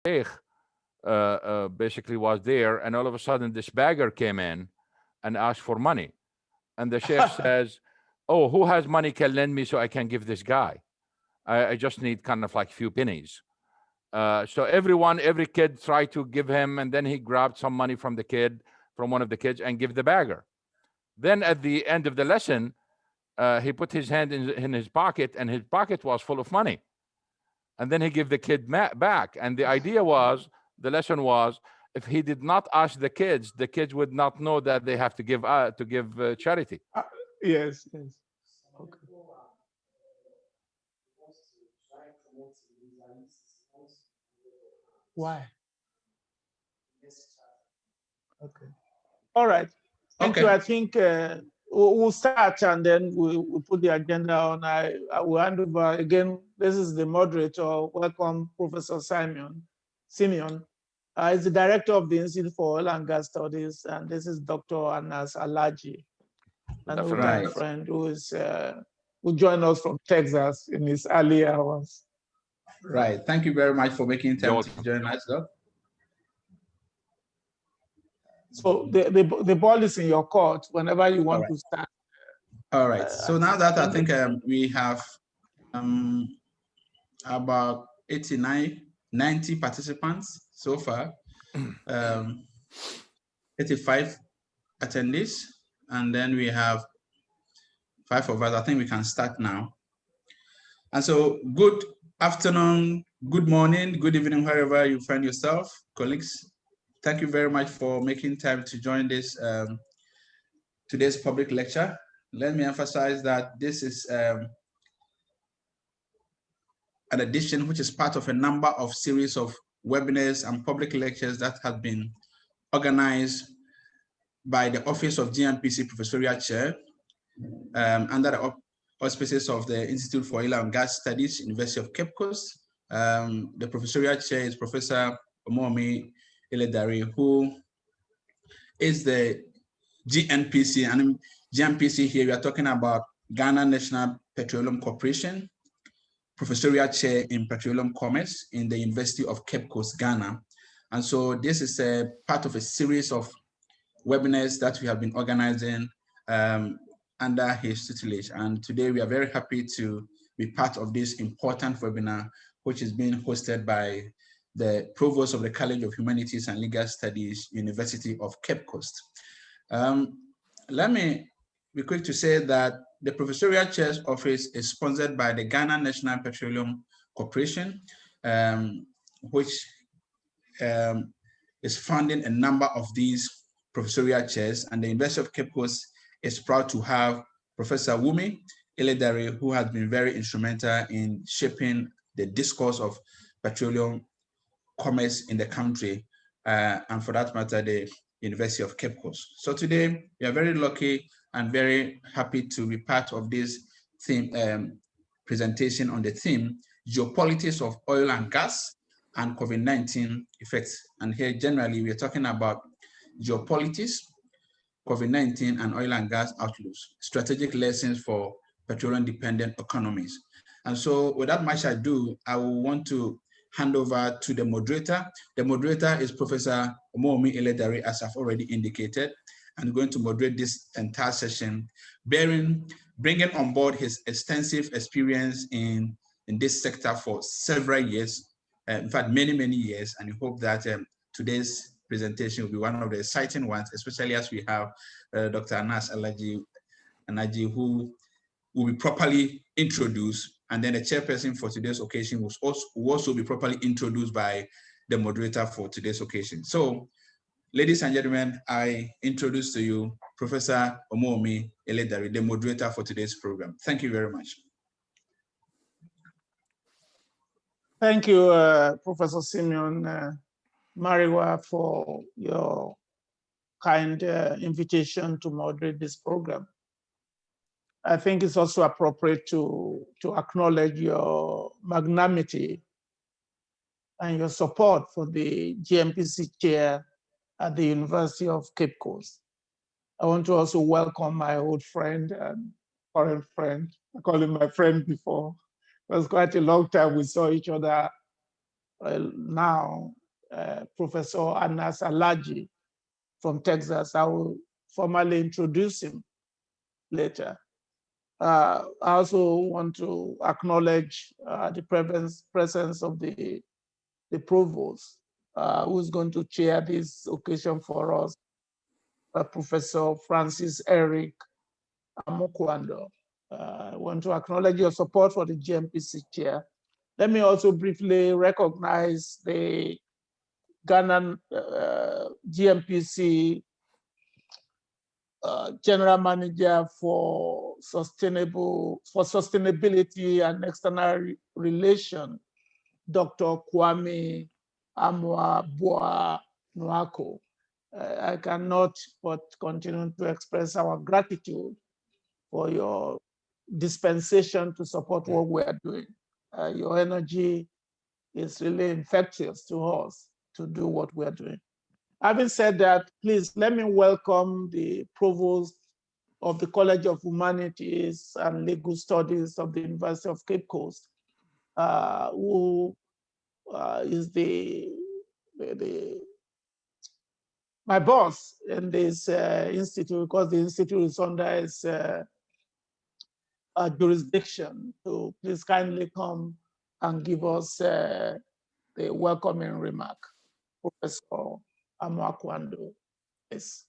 sheikh basically was there, and all of a sudden this bagger came in and asked for money. And the sheikh says, "Oh, who has money can lend me so I can give this guy. I just need kind of like few pennies." So every kid tried to give him, and then he grabbed some money from the kid, from one of the kids, and give the bagger. Then at the end of the lesson, he put his hand in his pocket, and his pocket was full of money. And then he gave the kid back. And the idea was, the lesson was, if he did not ask the kids would not know that they have to give charity. Yes, yes. Okay. Why? Okay. All right. Thank you. Okay. I think we'll start and then we'll put the agenda on. I will hand over again. This is the moderator. Welcome, Professor Simeon. He's the director of the Institute for Oil and Gas Studies, and this is Dr. Anas Alaji, an That's old right. time friend who joined us from Texas in his early hours. Right. Thank you very much for making time to join us, Doc. So the ball is in your court whenever you want to start. All right. So now that I think we have about 89, 90 participants so far, 85 attendees, and then we have 5 of us. I think we can start now. And so good afternoon, good morning, good evening, wherever you find yourself, colleagues. Thank you very much for making time to join this today's public lecture. Let me emphasize that this is an edition which is part of a number of series of webinars and public lectures that have been organized by the Office of GMPC Professorial Chair under the auspices of the Institute for Oil and Gas Studies, University of Cape Coast. The Professorial Chair is Professor Omomi Iledari, who is the GNPC, and GNPC here we are talking about Ghana National Petroleum Corporation, Professorial Chair in Petroleum Commerce in the University of Cape Coast, Ghana. And so this is a part of a series of webinars that we have been organizing under his tutelage. And today we are very happy to be part of this important webinar, which is being hosted by the Provost of the College of Humanities and Legal Studies, University of Cape Coast. Let me be quick to say that the Professorial Chair's Office is sponsored by the Ghana National Petroleum Corporation, which is funding a number of these professorial chairs, and the University of Cape Coast is proud to have Professor Wumi Iledari, who has been very instrumental in shaping the discourse of petroleum commerce in the country, and for that matter, the University of Cape Coast. So today, we are very lucky and very happy to be part of this theme presentation on the theme, Geopolitics of Oil and Gas and COVID-19 Effects. And here, generally, we are talking about geopolitics, COVID-19, and oil and gas outlooks, strategic lessons for petroleum-dependent economies. And so without much ado, I will want to hand over to the moderator. The moderator is Professor Omomi Iledari, as I've already indicated, and going to moderate this entire session, bringing on board his extensive experience in this sector for several years, in fact, many, many years, and we hope that today's presentation will be one of the exciting ones, especially as we have Dr. Anas Alaji, who will be properly introduced, and then the chairperson for today's occasion will also be properly introduced by the moderator for today's occasion. So, ladies and gentlemen, I introduce to you Professor Omomi Iledari, the moderator for today's program. Thank you very much. Thank you, Professor Simeon Mariwa, for your kind invitation to moderate this program. I think it's also appropriate to acknowledge your magnanimity and your support for the GMPC chair at the University of Cape Coast. I want to also welcome my old friend and current friend. I call him my friend before. It was quite a long time we saw each other now Professor Anas Alaji from Texas. I will formally introduce him later. I also want to acknowledge the presence of the provost, who's going to chair this occasion for us, Professor Francis Eric Amokwando. I want to acknowledge your support for the GMPC chair. Let me also briefly recognize the Ghana GMPC General Manager for Sustainability and External Relation, Dr. Kwame Amwa Nwako. I cannot but continue to express our gratitude for your dispensation to support what we are doing. Your energy is really infectious to us to do what we are doing. Having said that, please let me welcome the Provost of the College of Humanities and Legal Studies of the University of Cape Coast, who is my boss in this institute, because the institute is under his jurisdiction. So please kindly come and give us the welcoming remark. Professor Amokwando, yes.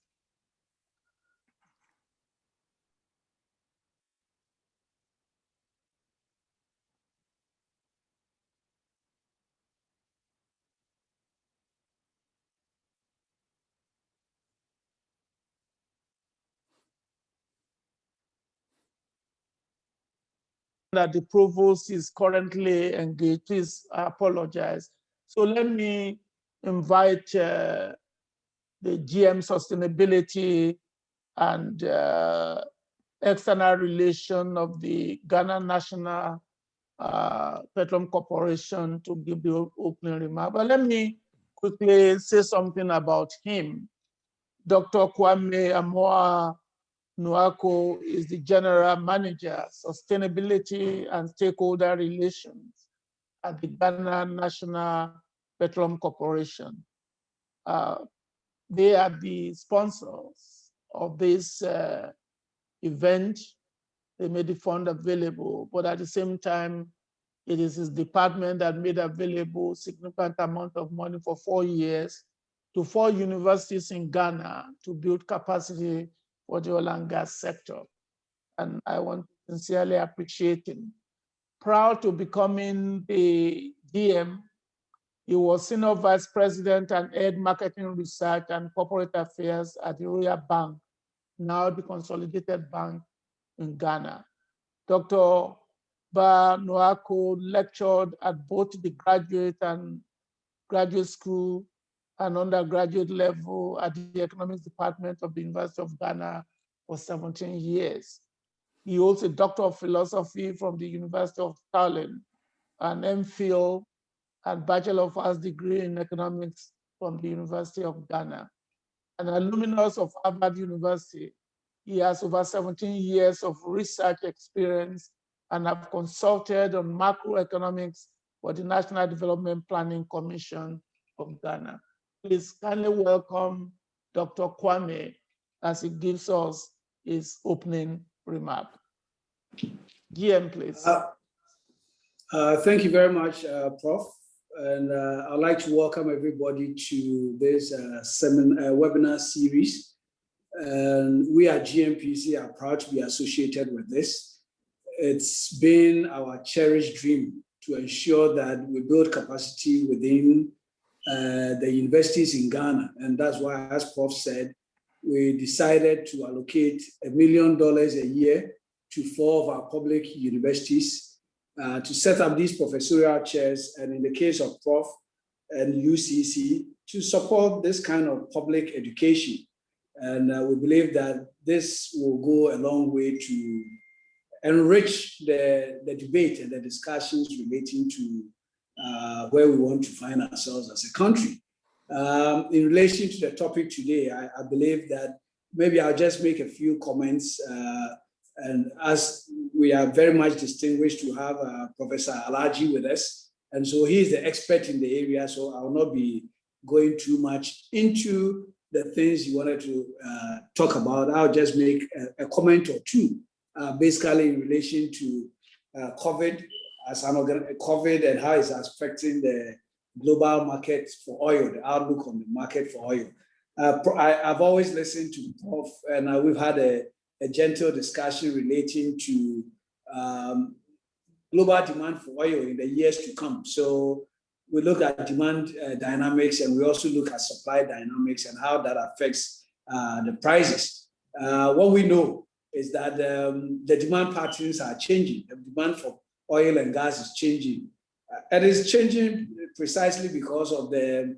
That the provost is currently engaged. Please, I apologize. So let me invite the GM Sustainability and External Relation of the Ghana National Petroleum Corporation to give the opening remark. But let me quickly say something about him. Dr. Kwame Amwa Nwako is the General Manager, Sustainability and Stakeholder Relations at the Ghana National Petroleum Corporation. They are the sponsors of this event. They made the fund available, but at the same time, it is his department that made available significant amount of money for 4 years to 4 universities in Ghana to build capacity for the oil and gas sector. And I want to sincerely appreciate him. Prior to becoming the DM, he was Senior Vice President and Head Marketing Research and Corporate Affairs at the Royal Bank, now the Consolidated Bank in Ghana. Dr. Ba Nwako lectured at both the graduate and graduate school and undergraduate level at the Economics Department of the University of Ghana for 17 years. He holds a Doctor of Philosophy from the University of Tallinn, an MPhil and Bachelor of Arts degree in Economics from the University of Ghana. An alumnus of Harvard University, he has over 17 years of research experience and have consulted on macroeconomics for the National Development Planning Commission of Ghana. Please kindly welcome Dr. Kwame as he gives us his opening remark. GM, please. Thank you very much, Prof. And I'd like to welcome everybody to this webinar series. And we at GMPC are proud to be associated with this. It's been our cherished dream to ensure that we build capacity within the universities in Ghana. And that's why, as Prof said, we decided to allocate $1 million a year to 4 of our public universities to set up these professorial chairs, and in the case of Prof and UCC, to support this kind of public education. And we believe that this will go a long way to enrich the debate and the discussions relating to where we want to find ourselves as a country. In relation to the topic today, I believe that maybe I'll just make a few comments. And as we are very much distinguished to have Professor Alaji with us, And so he is the expert in the area, so I will not be going too much into the things you wanted to talk about. I'll just make a comment or two, basically in relation to COVID COVID and how it's affecting the global market for oil, the outlook on the market for oil. I've always listened to Prof, and we've had a gentle discussion relating to global demand for oil in the years to come. So we look at demand dynamics, and we also look at supply dynamics and how that affects the prices. What we know is that the demand patterns are changing. The demand for oil and gas is changing. It is changing precisely because of the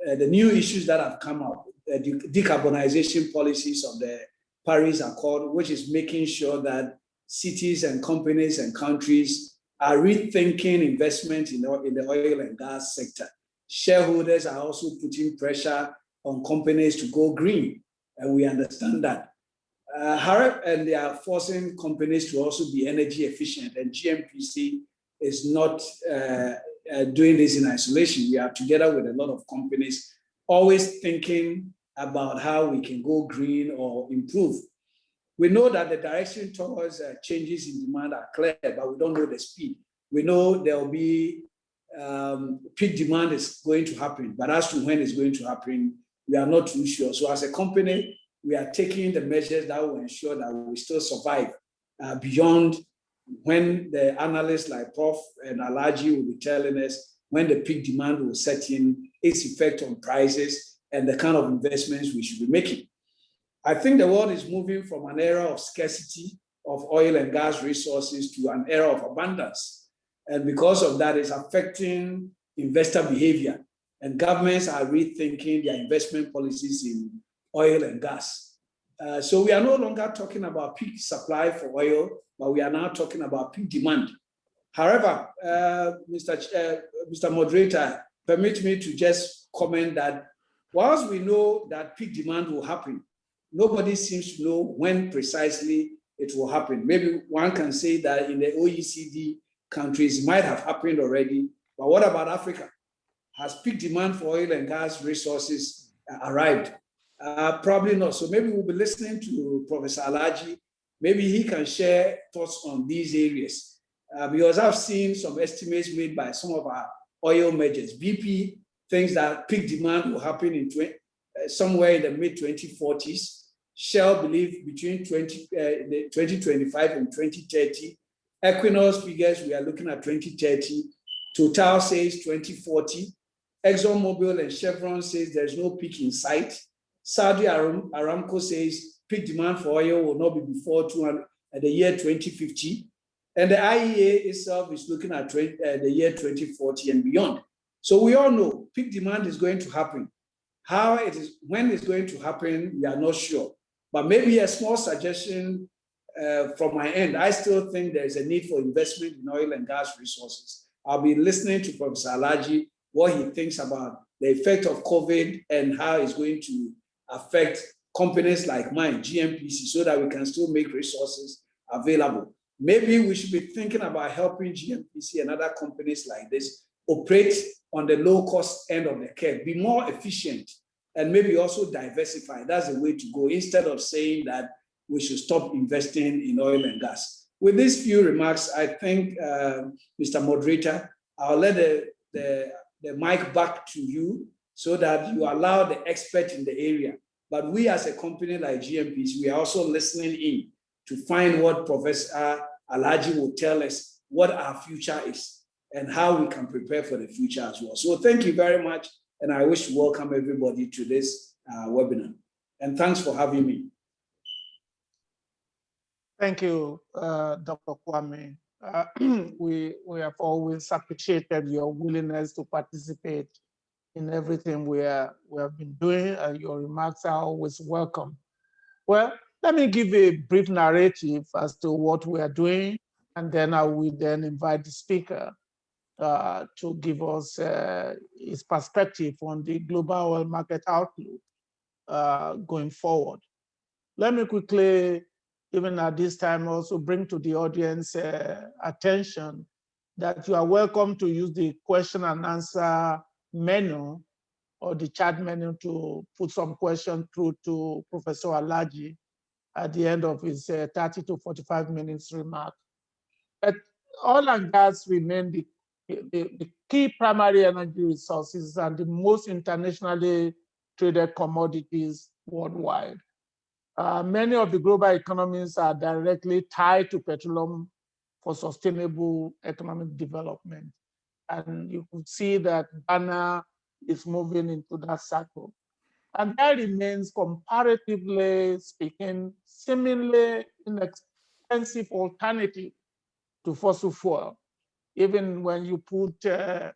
new issues that have come up, the decarbonization policies of the Paris Accord, which is making sure that cities and companies and countries are rethinking investment in the oil and gas sector. Shareholders are also putting pressure on companies to go green, and we understand that. However, and they are forcing companies to also be energy efficient, and GMPC is not doing this in isolation. We are together with a lot of companies, always thinking about how we can go green or improve. We know that the direction towards changes in demand are clear, but we don't know the speed. We know there will be peak demand is going to happen, but as to when it's going to happen, we are not too sure. So as a company, we are taking the measures that will ensure that we still survive beyond when the analysts like Prof and Alaji will be telling us when the peak demand will set in, its effect on prices, and the kind of investments we should be making. I think the world is moving from an era of scarcity of oil and gas resources to an era of abundance. And because of that, it's affecting investor behavior. And governments are rethinking their investment policies in oil and gas. So we are no longer talking about peak supply for oil, but we are now talking about peak demand. However, Mr. Moderator, permit me to just comment that whilst we know that peak demand will happen, nobody seems to know when precisely it will happen. Maybe one can say that in the OECD countries, it might have happened already, but what about Africa? Has peak demand for oil and gas resources arrived? Probably not. So maybe we'll be listening to Professor Alaji. Maybe he can share thoughts on these areas. Because I've seen some estimates made by some of our oil majors. BP thinks that peak demand will happen in somewhere in the mid-2040s. Shell believe between 2025 and 2030. Equinor figures we are looking at 2030. Total says 2040. ExxonMobil and Chevron says there's no peak in sight. Saudi Aramco says peak demand for oil will not be before the year 2050. And the IEA itself is looking at the year 2040 and beyond. So we all know peak demand is going to happen. When it's going to happen, we are not sure. But maybe a small suggestion from my end, I still think there's a need for investment in oil and gas resources. I'll be listening to Professor Alaji, what he thinks about the effect of COVID and how it's going to affect companies like mine, GMPC, so that we can still make resources available. Maybe we should be thinking about helping GMPC and other companies like this operate on the low-cost end of the curve, be more efficient, and maybe also diversify. That's the way to go, instead of saying that we should stop investing in oil and gas. With these few remarks, I think, Mr. Moderator, I'll let the mic back to you so that you allow the expert in the area. But we as a company like GMPC, we are also listening in to find what Professor Alaji will tell us what our future is and how we can prepare for the future as well. So thank you very much. And I wish to welcome everybody to this webinar. And thanks for having me. Thank you, Dr. Kwame. We have always appreciated your willingness to participate in everything we have been doing, and your remarks are always welcome. Well, let me give a brief narrative as to what we are doing, and then I will then invite the speaker to give us his perspective on the global oil market outlook going forward. Let me quickly, even at this time, also bring to the audience attention that you are welcome to use the question and answer menu or the chat menu to put some questions through to Professor Alaji at the end of his 30 to 45 minutes remark. But oil and gas remain the key primary energy resources and the most internationally traded commodities worldwide. Many of the global economies are directly tied to petroleum for sustainable economic development. And you could see that Ghana is moving into that cycle. And that remains, comparatively speaking, seemingly inexpensive alternative to fossil fuel, even when you put the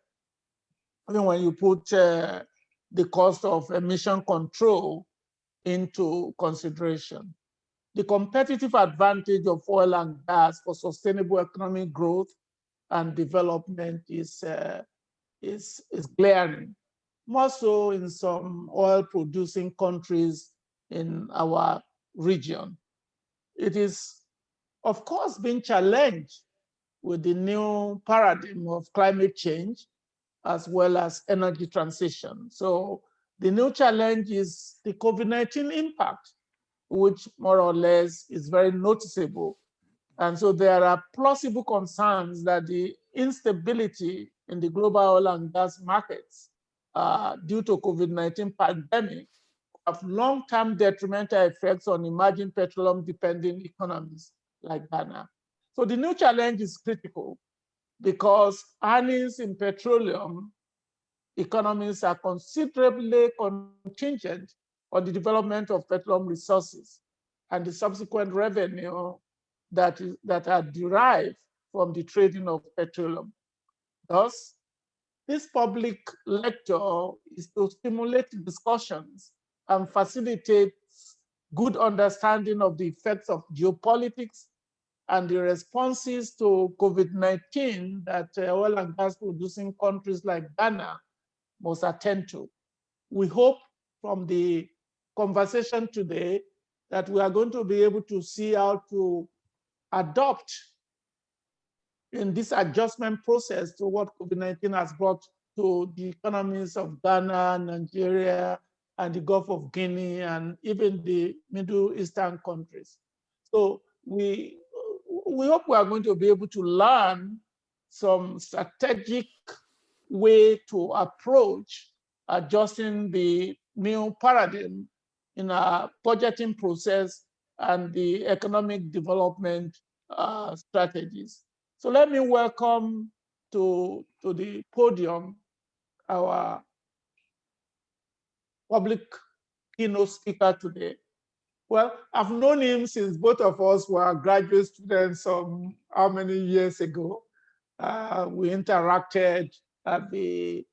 cost of emission control into consideration. The competitive advantage of oil and gas for sustainable economic growth and development is glaring, more so in some oil-producing countries in our region. It is, of course, being challenged with the new paradigm of climate change as well as energy transition. So the new challenge is the COVID-19 impact, which more or less is very noticeable. And so there are plausible concerns that the instability in the global oil and gas markets due to COVID-19 pandemic have long-term detrimental effects on emerging petroleum-dependent economies like Ghana. So the new challenge is critical because earnings in petroleum economies are considerably contingent on the development of petroleum resources and the subsequent revenue that are derived from the trading of petroleum. Thus, this public lecture is to stimulate discussions and facilitate good understanding of the effects of geopolitics and the responses to COVID-19 that oil and gas producing countries like Ghana must attend to. We hope from the conversation today that we are going to be able to see how to adopt in this adjustment process to what COVID-19 has brought to the economies of Ghana, Nigeria, and the Gulf of Guinea, and even the Middle Eastern countries. So we hope we are going to be able to learn some strategic way to approach adjusting the new paradigm in our budgeting process and the economic development strategies. So let me welcome to the podium our public keynote speaker today. Well, I've known him since both of us were graduate students how many years ago. We interacted at the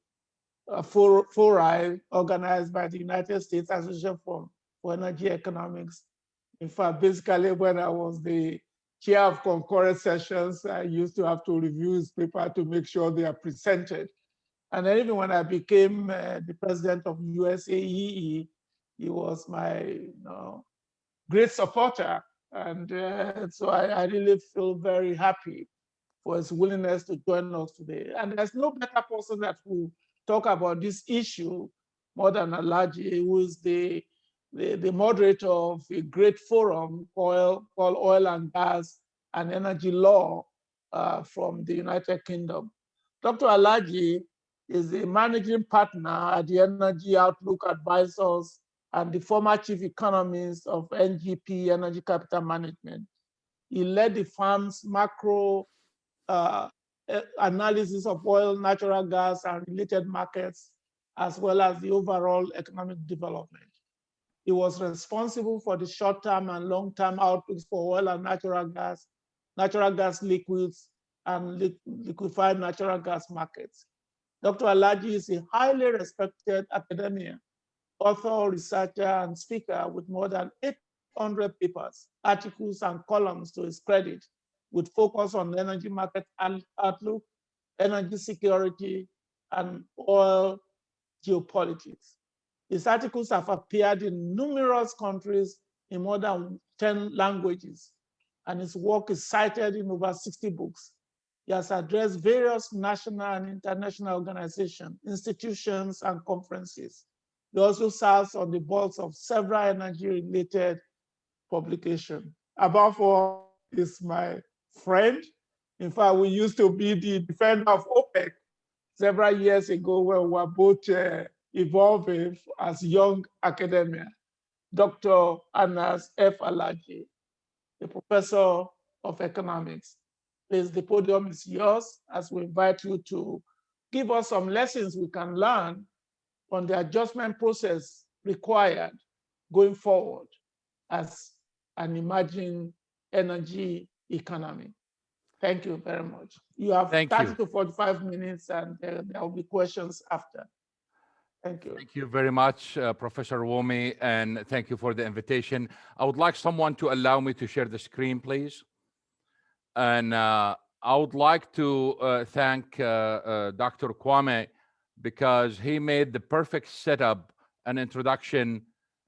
foray organized by the United States Association for Energy Economics. In fact, basically when I was the chair of concurrent sessions, I used to have to review his paper to make sure they are presented. And then even when I became the president of USAEE, he was my great supporter. And so I really feel very happy for his willingness to join us today. And there's no better person that will talk about this issue more than Alaji, who is the moderator of a great forum called Oil and Gas and Energy Law from the United Kingdom. Dr. Alaji is the managing partner at the Energy Outlook Advisors and the former chief economist of NGP Energy Capital Management. He led the firm's macro analysis of oil, natural gas, and related markets, as well as the overall economic development. He was responsible for the short-term and long-term outlooks for oil and natural gas liquids, and liquefied natural gas markets. Dr. Alaji is a highly respected academician, author, researcher, and speaker with more than 800 papers, articles, and columns to his credit, with focus on energy market outlook, energy security, and oil geopolitics. His articles have appeared in numerous countries in more than 10 languages, and his work is cited in over 60 books. He has addressed various national and international organizations, institutions, and conferences. He also serves on the boards of several energy-related publications. Above all, is my friend. In fact, we used to be the defender of OPEC several years ago when we were both evolving as young academia. Dr. Anas F. Alaji, the professor of economics. Please, the podium is yours as we invite you to give us some lessons we can learn on the adjustment process required going forward as an emerging energy economy. Thank you very much. You have 30 to 45 minutes and there will be questions after. Thank you. Thank you very much, Professor Wumi, and thank you for the invitation. I would like someone to allow me to share the screen, please. And I would like to thank Dr. Kwame because he made the perfect setup and introduction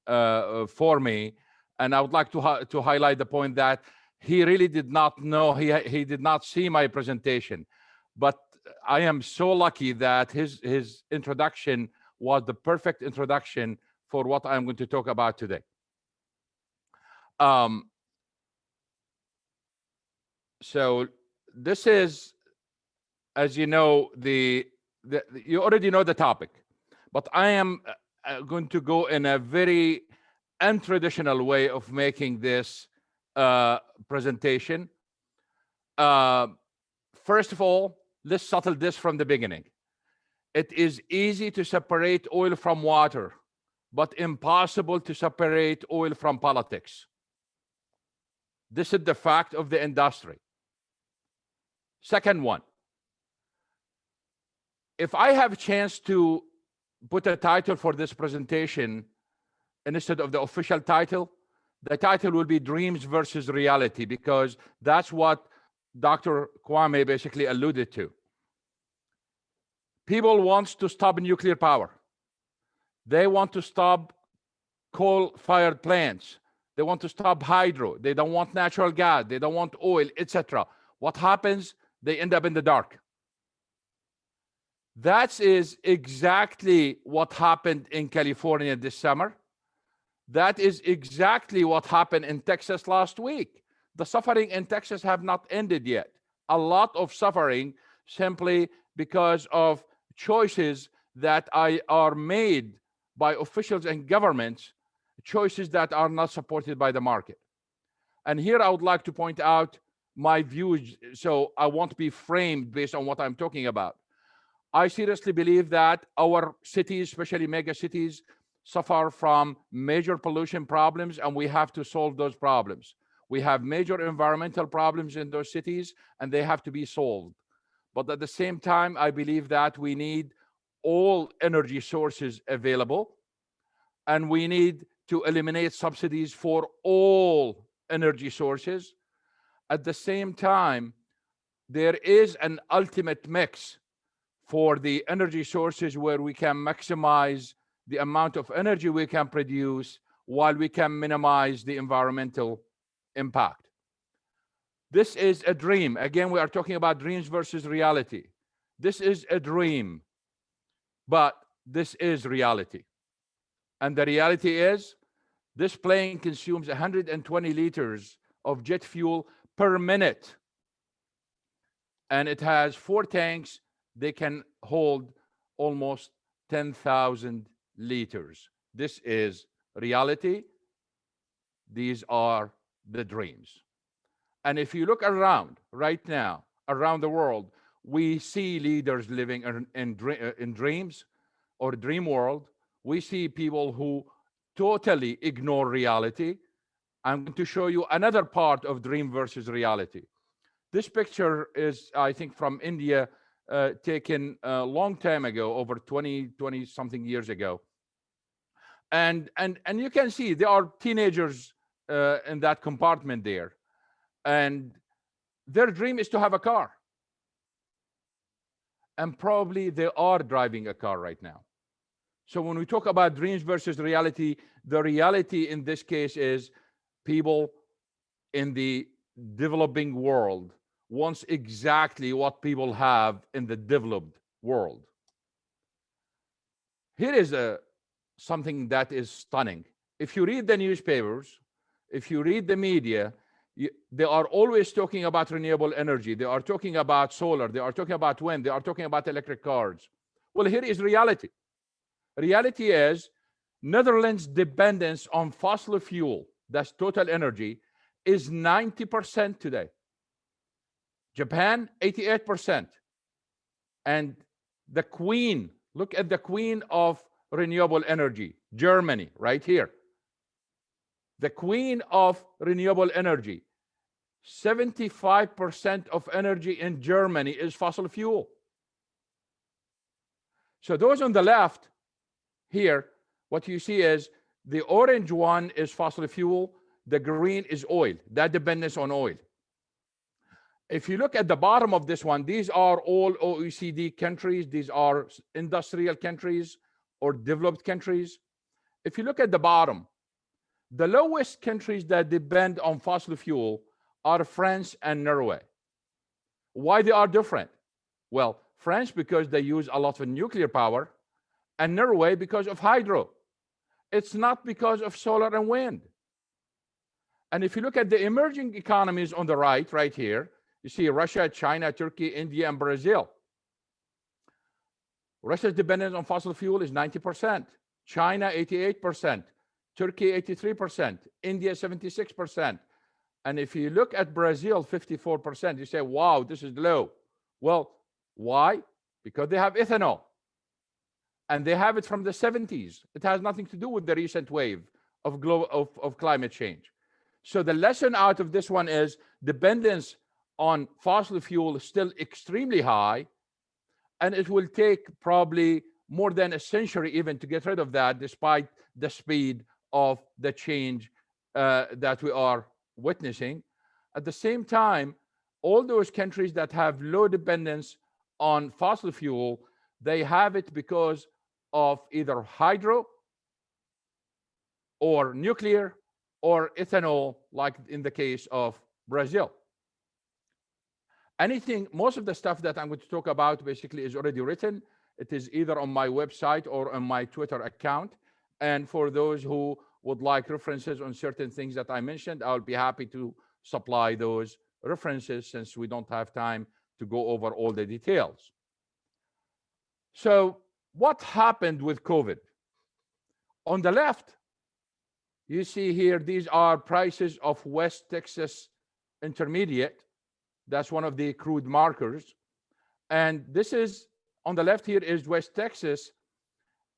for me. And I would like to highlight the point that he really did not know, he did not see my presentation. But I am so lucky that his introduction was the perfect introduction for what I'm going to talk about today. So this is, as you know, you already know the topic, but I am going to go in a very untraditional way of making this presentation. First of all, let's settle this from the beginning. It is easy to separate oil from water, but impossible to separate oil from politics. This is the fact of the industry. Second one, if I have a chance to put a title for this presentation instead of the official title, the title will be Dreams versus Reality, because that's what Dr. Kwame basically alluded to. People want to stop nuclear power. They want to stop coal-fired plants. They want to stop hydro. They don't want natural gas. They don't want oil, etc. What happens? They end up in the dark. That is exactly what happened in California this summer. That is exactly what happened in Texas last week. The suffering in Texas have not ended yet. A lot of suffering simply because of choices that are made by officials and governments, choices that are not supported by the market. And here I would like to point out my views, so I won't be framed based on what I'm talking about. I seriously believe that our cities, especially mega cities, suffer from major pollution problems, and we have to solve those problems. We have major environmental problems in those cities, and they have to be solved. But at the same time, I believe that we need all energy sources available, and we need to eliminate subsidies for all energy sources. At the same time, there is an ultimate mix for the energy sources where we can maximize the amount of energy we can produce while we can minimize the environmental impact. This is a dream. Again, we are talking about dreams versus reality. This is a dream, but this is reality. And the reality is this plane consumes 120 liters of jet fuel per minute. And it has 4 tanks. They can hold almost 10,000 liters. This is reality. These are the dreams. And if you look around right now, around the world, we see leaders living in dreams or dream world. We see people who totally ignore reality. I'm going to show you another part of dream versus reality. This picture is, I think, from India, taken a long time ago, over 20 something years ago. And you can see there are teenagers in that compartment there. And their dream is to have a car. And probably they are driving a car right now. So when we talk about dreams versus reality, the reality in this case is people in the developing world wants exactly what people have in the developed world. Here is something that is stunning. If you read the newspapers, if you read the media, they are always talking about renewable energy. They are talking about solar. They are talking about wind. They are talking about electric cars. Well, here is reality. Reality is Netherlands' dependence on fossil fuel, that's total energy, is 90% today. Japan, 88%. And the queen, look at the queen of renewable energy, Germany, right here. The queen of renewable energy, 75% of energy in Germany is fossil fuel. So those on the left here, what you see is the orange one is fossil fuel, the green is oil, that dependence on oil. If you look at the bottom of this one, these are all OECD countries. These are industrial countries or developed countries. If you look at the bottom, the lowest countries that depend on fossil fuel are France and Norway. Why they are different? Well, France because they use a lot of nuclear power, and Norway because of hydro. It's not because of solar and wind. And if you look at the emerging economies on the right here, you see Russia, China, Turkey, India, and Brazil. Russia's dependence on fossil fuel is 90%, China 88%, Turkey 83%, India 76%. And if you look at Brazil, 54%, you say, wow, this is low. Well, why? Because they have ethanol. And they have it from the 70s. It has nothing to do with the recent wave of climate change. So the lesson out of this one is dependence on fossil fuel is still extremely high, and it will take probably more than a century even to get rid of that, despite the speed of the change that we are witnessing. At the same time, all those countries that have low dependence on fossil fuel, they have it because of either hydro or nuclear or ethanol, like in the case of Brazil. Most of the stuff that I'm going to talk about basically is already written. It is either on my website or on my Twitter account. And for those who would like references on certain things that I mentioned, I'll be happy to supply those references since we don't have time to go over all the details. So what happened with COVID? On the left, you see here, these are prices of West Texas Intermediate. That's one of the crude markers. And this is, on the left here is West Texas.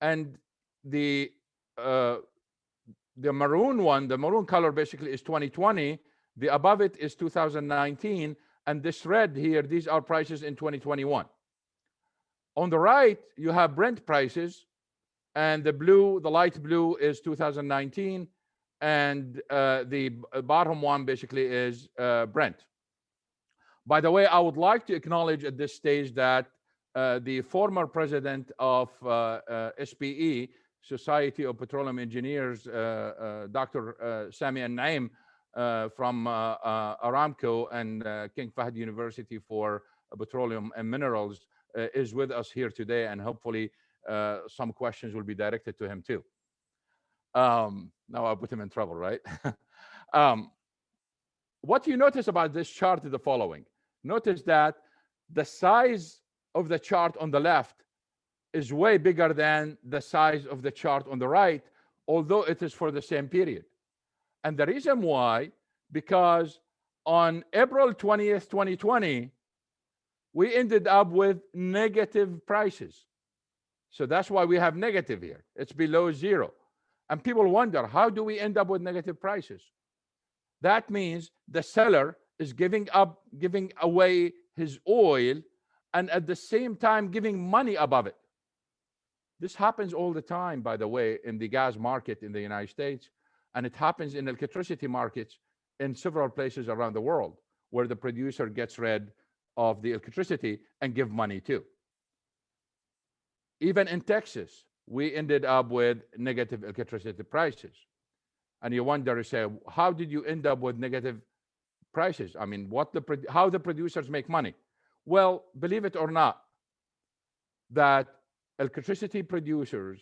And the maroon one, the maroon color basically is 2020. The above it is 2019. And this red here, these are prices in 2021. On the right, you have Brent prices. And the blue, the light blue is 2019. And the bottom one basically is Brent. By the way, I would like to acknowledge at this stage that the former president of SPE, Society of Petroleum Engineers, Dr. Sami Al-Naim from Aramco and King Fahd University for Petroleum and Minerals is with us here today, and hopefully some questions will be directed to him too. Now I put him in trouble, right? What you notice about this chart is the following. Notice that the size of the chart on the left is way bigger than the size of the chart on the right, although it is for the same period. And the reason why, because on April 20th, 2020, we ended up with negative prices. So that's why we have negative here. It's below zero. And people wonder, how do we end up with negative prices? That means the seller is giving away his oil and at the same time giving money above it. This happens all the time, by the way, in the gas market in the United States, and it happens in electricity markets in several places around the world where the producer gets rid of the electricity and give money too. Even in Texas, we ended up with negative electricity prices. And you wonder, you say, how did you end up with negative prices. I mean, how the producers make money. Well, believe it or not, that electricity producers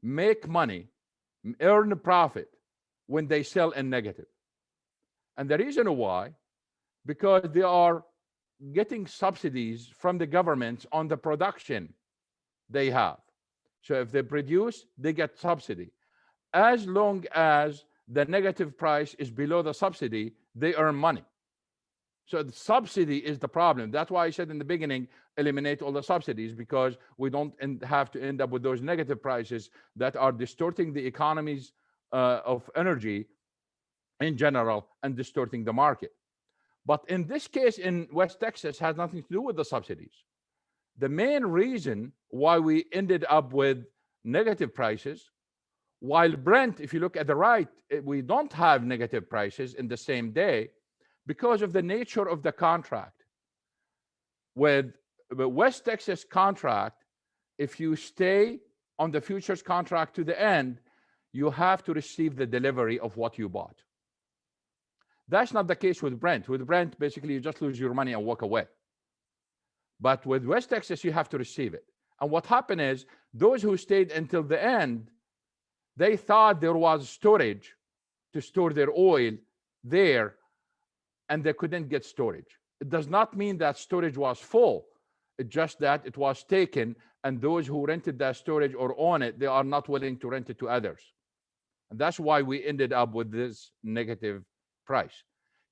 make money, earn a profit when they sell in negative. And the reason why, because they are getting subsidies from the governments on the production they have. So if they produce, they get subsidy. As long as the negative price is below the subsidy, they earn money. So the subsidy is the problem. That's why I said in the beginning, eliminate all the subsidies, because we don't have to end up with those negative prices that are distorting the economies of energy in general and distorting the market. But in this case, in West Texas, has nothing to do with the subsidies. The main reason why we ended up with negative prices, while Brent, if you look at the right, we don't have negative prices in the same day because of the nature of the contract. With the West Texas contract, if you stay on the futures contract to the end, you have to receive the delivery of what you bought. That's not the case with Brent. With Brent, basically, you just lose your money and walk away. But with West Texas, you have to receive it. And what happened is, those who stayed until the end, they thought there was storage to store their oil there, and they couldn't get storage. It does not mean that storage was full. It's just that it was taken, and those who rented that storage or own it, they are not willing to rent it to others. And that's why we ended up with this negative price.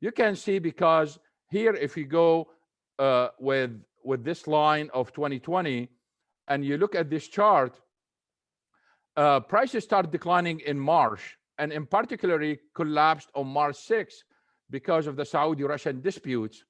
You can see, because here, if you go with this line of 2020, and you look at this chart, prices start declining in March, and in particular collapsed on March 6th because of the Saudi-Russian disputes.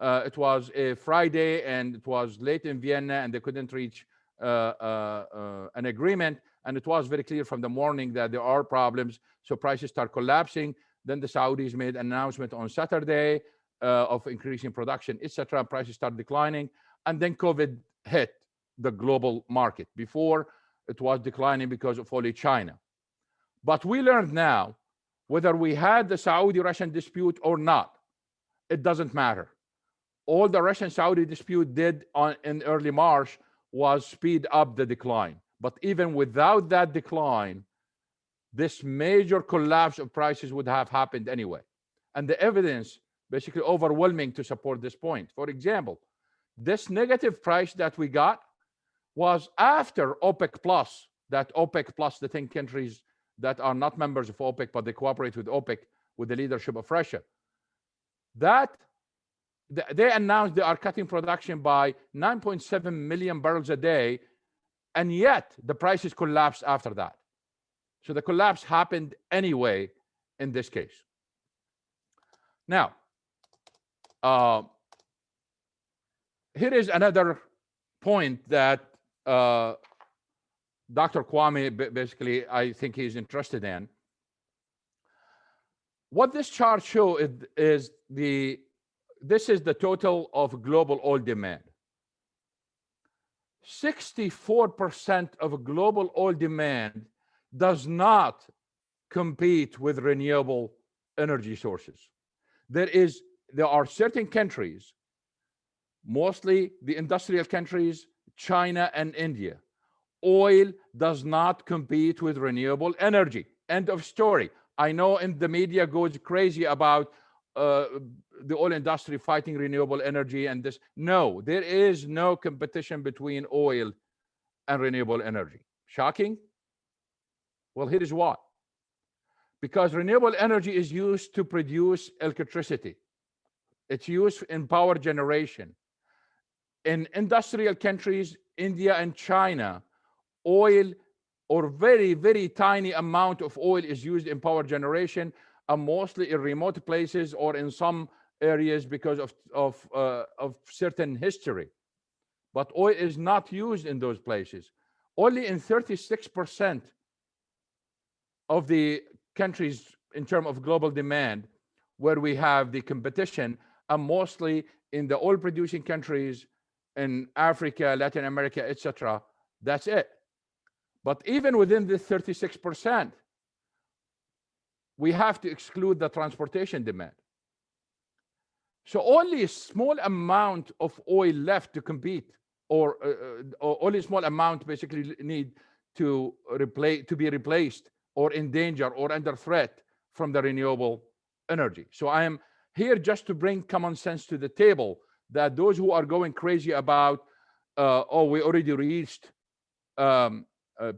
It was a Friday, and it was late in Vienna, and they couldn't reach an agreement. And it was very clear from the morning that there are problems, so prices start collapsing. Then the Saudis made an announcement on Saturday of increasing production, etc. Prices start declining, and then COVID hit the global market. Before, it was declining because of only China. But we learned now, whether we had the Saudi-Russian dispute or not, it doesn't matter. All the Russian-Saudi dispute did in early March was speed up the decline. But even without that decline, this major collapse of prices would have happened anyway. And the evidence basically overwhelming to support this point. For example, this negative price that we got was after OPEC Plus, that OPEC Plus, the 10 countries that are not members of OPEC, but they cooperate with OPEC with the leadership of Russia. They announced they are cutting production by 9.7 million barrels a day, and yet the prices collapsed after that. So the collapse happened anyway in this case. Now, here is another point that Dr. Kwame, basically, I think he's interested in. What this chart shows is this is the total of global oil demand. 64% of global oil demand does not compete with renewable energy sources. There are certain countries, mostly the industrial countries, China and India. Oil does not compete with renewable energy. End of story. I know in the media goes crazy about the oil industry fighting renewable energy and this. No, there is no competition between oil and renewable energy. Shocking? Well, here is why. Because renewable energy is used to produce electricity. It's used in power generation. In industrial countries, India and China, oil or very, very tiny amount of oil is used in power generation, and mostly in remote places or in some areas because of certain history. But oil is not used in those places. Only in 36% of the countries in terms of global demand where we have the competition, and mostly in the oil producing countries in Africa, Latin America, etc. That's it. But even within the 36%, we have to exclude the transportation demand. So only a small amount of oil left to compete, or only a small amount basically need to be replaced or in danger or under threat from the renewable energy. So I am here just to bring common sense to the table, that those who are going crazy about, oh, we already reached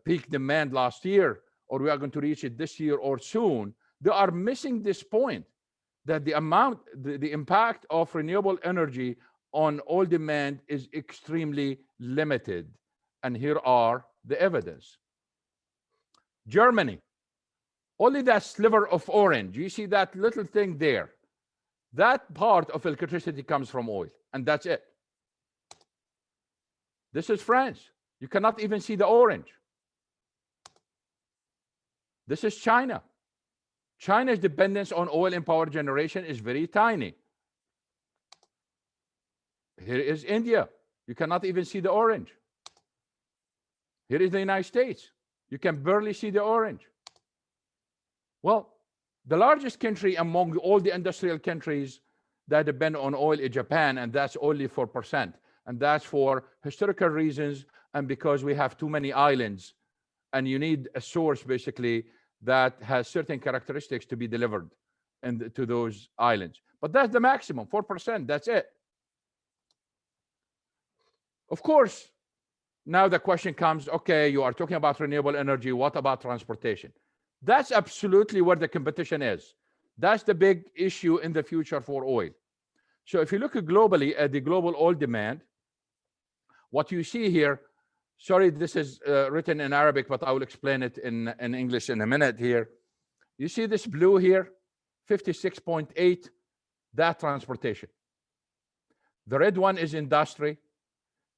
peak demand last year, or we are going to reach it this year or soon, they are missing this point, that the impact of renewable energy on oil demand is extremely limited. And here are the evidence. Germany, only that sliver of orange, you see that little thing there, that part of electricity comes from oil, and that's it. This is France. You cannot even see the orange. This is China. China's dependence on oil and power generation is very tiny. Here is India. You cannot even see the orange. Here is the United States. You can barely see the orange. Well, the largest country among all the industrial countries that depend on oil is Japan, and that's only 4%. And that's for historical reasons and because we have too many islands, and you need a source basically that has certain characteristics to be delivered to those islands. But that's the maximum, 4%, that's it. Of course, now the question comes, okay, you are talking about renewable energy, what about transportation? That's absolutely where the competition is. That's the big issue in the future for oil. So if you look globally at the global oil demand, what you see here, sorry, this is written in Arabic, but I will explain it in English in a minute here. You see this blue here, 56.8, that transportation. The red one is industry.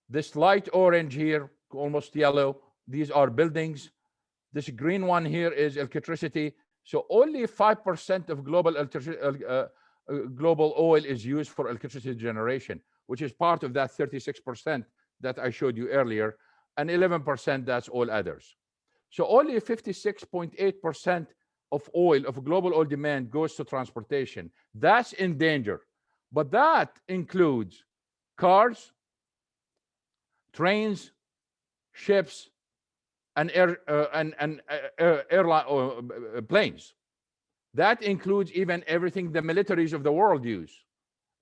This light orange here, almost yellow, these are buildings. This green one here is electricity. So only 5% of global oil is used for electricity generation, which is part of that 36% that I showed you earlier, and 11% that's all others. So only 56.8% of oil, of global oil demand, goes to transportation. That's in danger. But that includes cars, trains, ships, and planes. That includes even everything the militaries of the world use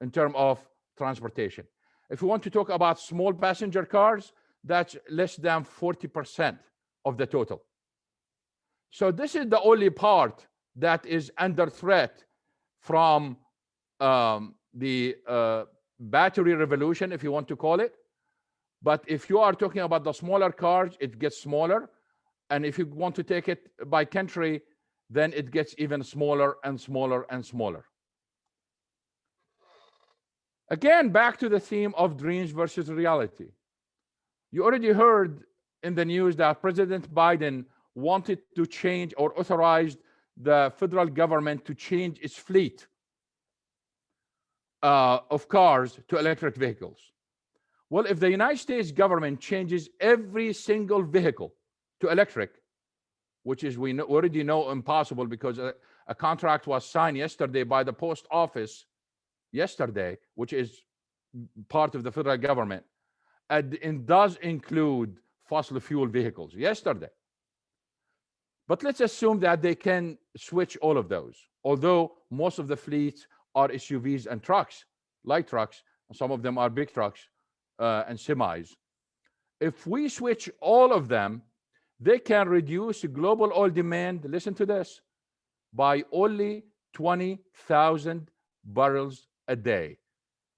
in terms of transportation. If we want to talk about small passenger cars, that's less than 40% of the total. So this is the only part that is under threat from the battery revolution, if you want to call it. But if you are talking about the smaller cars, it gets smaller. And if you want to take it by country, then it gets even smaller and smaller and smaller. Again, back to the theme of dreams versus reality. You already heard in the news that President Biden wanted to change or authorized the federal government to change its fleet of cars to electric vehicles. Well, if the United States government changes every single vehicle to electric, which is we already know impossible because a contract was signed yesterday by the post office yesterday, which is part of the federal government, and it does include fossil fuel vehicles yesterday. But let's assume that they can switch all of those, although most of the fleets are SUVs and trucks, light trucks, and some of them are big trucks and semis. If we switch all of them, they can reduce global oil demand, listen to this, by only 20,000 barrels a day.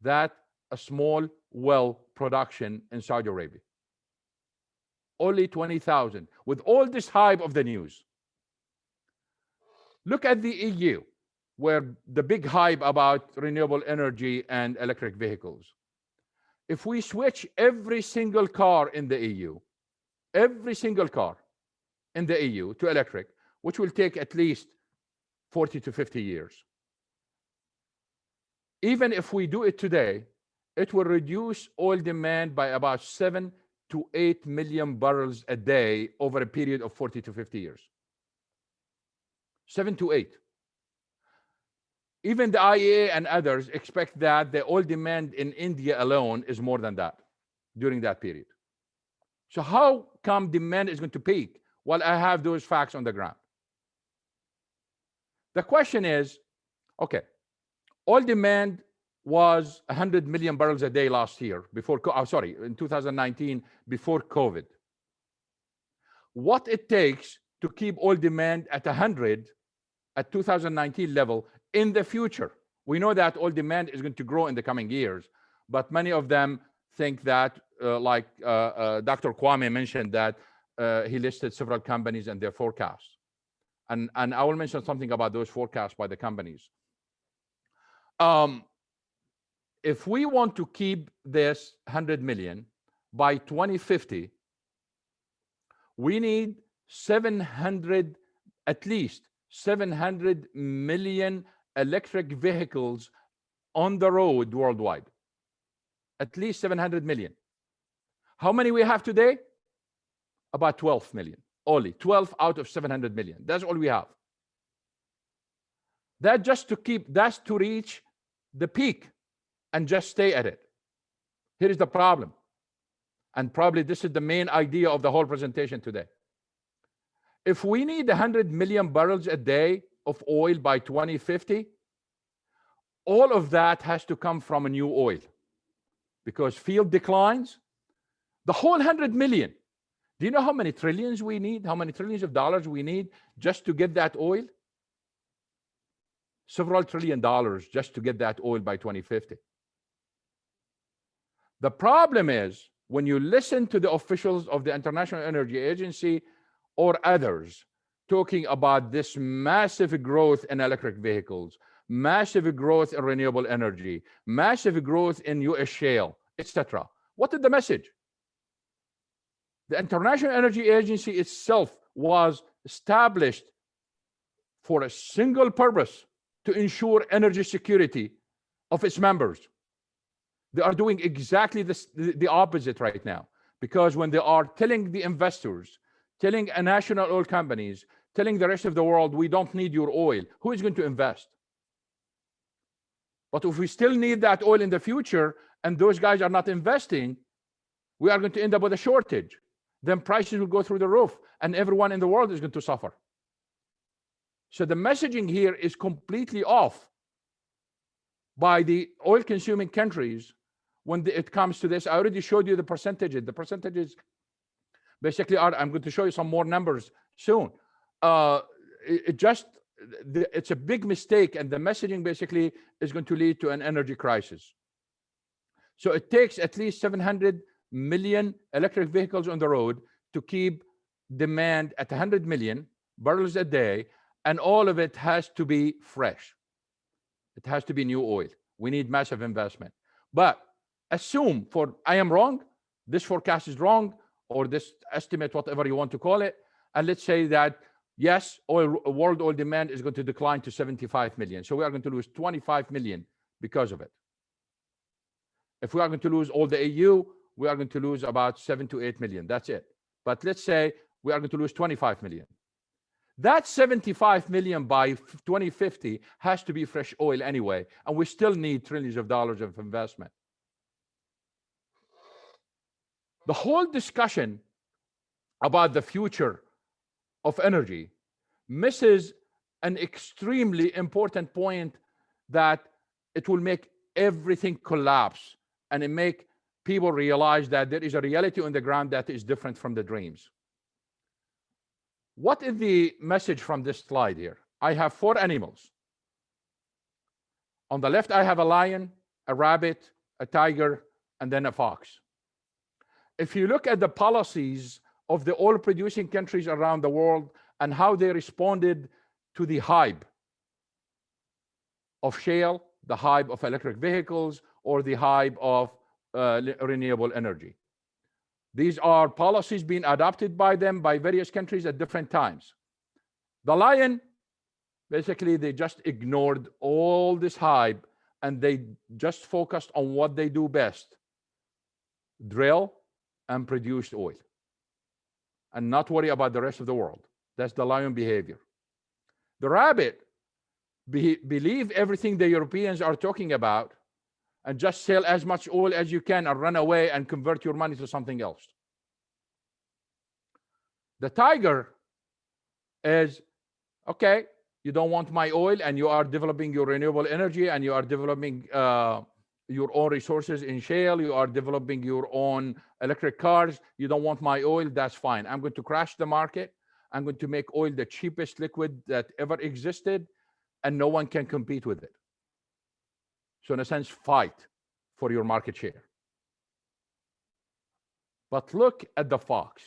That's a small well production in Saudi Arabia. Only 20,000, with all this hype of the news. Look at the EU, where the big hype about renewable energy and electric vehicles. If we switch every single car in the EU, every single car in the EU to electric, which will take at least 40 to 50 years. Even if we do it today, it will reduce oil demand by about 7 to 8 million barrels a day over a period of 40 to 50 years. 7 to 8. Even the IEA and others expect that the oil demand in India alone is more than that during that period. So how come demand is going to peak while I have those facts on the ground? The question is, okay, oil demand was 100 million barrels a day last year before, in 2019, before COVID. What it takes to keep oil demand at 100 at 2019 level in the future. We know that oil demand is going to grow in the coming years, but many of them think that, like Dr. Kwame mentioned, that he listed several companies and their forecasts. And I will mention something about those forecasts by the companies. If we want to keep this 100 million by 2050, we need at least 700 million electric vehicles on the road worldwide. At least 700 million. How many we have today? About 12 million. Only 12 out of 700 million. That's all we have. That's to reach the peak and just stay at it. Here is the problem. And probably this is the main idea of the whole presentation today. If we need 100 million barrels a day of oil by 2050, all of that has to come from a new oil, because field declines. The whole 100 million. Do you know how many trillions we need? How many trillions of dollars we need just to get that oil? Several $1 trillion just to get that oil by 2050. The problem is, when you listen to the officials of the International Energy Agency or others talking about this massive growth in electric vehicles, massive growth in renewable energy, massive growth in US shale, etc. What is the message? The International Energy Agency itself was established for a single purpose: to ensure energy security of its members. They are doing exactly the opposite right now, because when they are telling the investors, telling national oil companies, telling the rest of the world, we don't need your oil, who is going to invest? But if we still need that oil in the future and those guys are not investing, we are going to end up with a shortage. Then prices will go through the roof and everyone in the world is going to suffer. So the messaging here is completely off by the oil consuming countries when it comes to this. I already showed you the percentages. The percentages basically are, I'm going to show you some more numbers soon. It's a big mistake, and the messaging basically is going to lead to an energy crisis. So it takes at least 700 million electric vehicles on the road to keep demand at 100 million barrels a day, and all of it has to be fresh. It has to be new oil. We need massive investment. But assume, I am wrong, this forecast is wrong, or this estimate, whatever you want to call it, and let's say that, yes, world oil demand is going to decline to 75 million. So we are going to lose 25 million because of it. If we are going to lose all the AU, we are going to lose about 7 to 8 million. That's it. But let's say we are going to lose 25 million. That 75 million by 2050 has to be fresh oil anyway, and we still need trillions of dollars of investment. The whole discussion about the future of energy misses an extremely important point, that it will make everything collapse, and it make people realize that there is a reality on the ground that is different from the dreams. What is the message from this slide here? I have 4 animals. On the left, I have a lion, a rabbit, a tiger, and then a fox. If you look at the policies of the oil-producing countries around the world and how they responded to the hype of shale, the hype of electric vehicles, or the hype of renewable energy. These are policies being adopted by them, by various countries at different times. The lion, basically, they just ignored all this hype and they just focused on what they do best: drill and produce oil, and not worry about the rest of the world. That's the lion behavior. The rabbit, believe everything the Europeans are talking about and just sell as much oil as you can and run away and convert your money to something else. The tiger is, okay, you don't want my oil and you are developing your renewable energy and you are developing your own resources in shale, you are developing your own electric cars, you don't want my oil, that's fine. I'm going to crash the market. I'm going to make oil the cheapest liquid that ever existed, and no one can compete with it. So in a sense, fight for your market share. But look at the fox.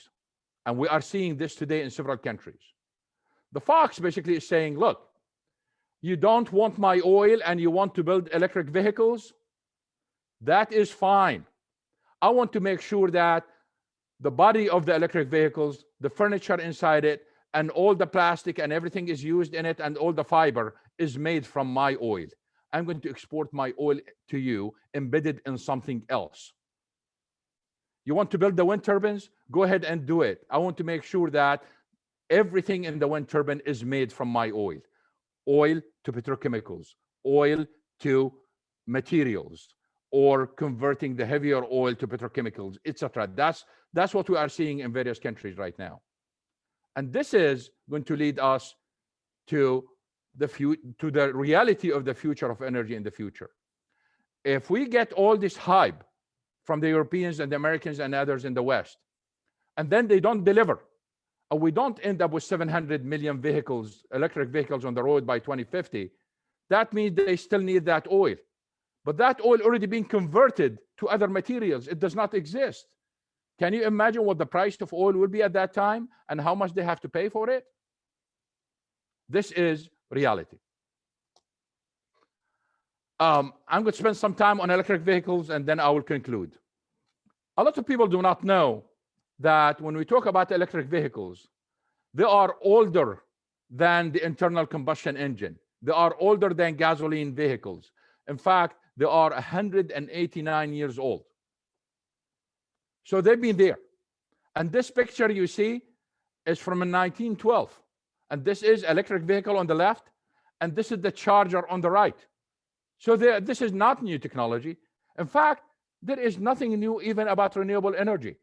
And we are seeing this today in several countries. The fox basically is saying, look, you don't want my oil and you want to build electric vehicles? That is fine. I want to make sure that the body of the electric vehicles, the furniture inside it, and all the plastic and everything is used in it, and all the fiber is made from my oil. I'm going to export my oil to you embedded in something else. You want to build the wind turbines? Go ahead and do it. I want to make sure that everything in the wind turbine is made from my oil. Oil to petrochemicals, oil to materials, or converting the heavier oil to petrochemicals, etc. That's what we are seeing in various countries right now. And this is going to lead us to the reality of the future of energy in the future. If we get all this hype from the Europeans and the Americans and others in the West, and then they don't deliver, and we don't end up with 700 million vehicles, electric vehicles on the road by 2050, that means they still need that oil. But that oil already being converted to other materials. It does not exist. Can you imagine what the price of oil will be at that time and how much they have to pay for it? This is reality. I'm going to spend some time on electric vehicles and then I will conclude. A lot of people do not know that when we talk about electric vehicles, they are older than the internal combustion engine. They are older than gasoline vehicles. In fact, they are 189 years old. So they've been there. And this picture you see is from 1912. And this is electric vehicle on the left, and this is the charger on the right. So this is not new technology. In fact, there is nothing new even about renewable energy.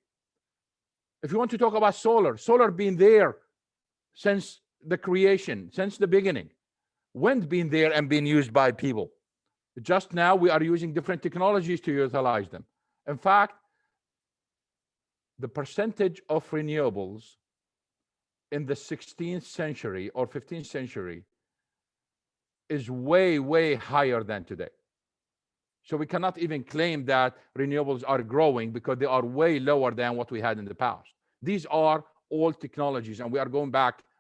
If you want to talk about solar being there since the creation, since the beginning. Wind being there and being used by people. Just now we are using different technologies to utilize them. In fact, the percentage of renewables in the 16th century or 15th century is way, way higher than today. So we cannot even claim that renewables are growing because they are way lower than what we had in the past. These are old technologies and we are going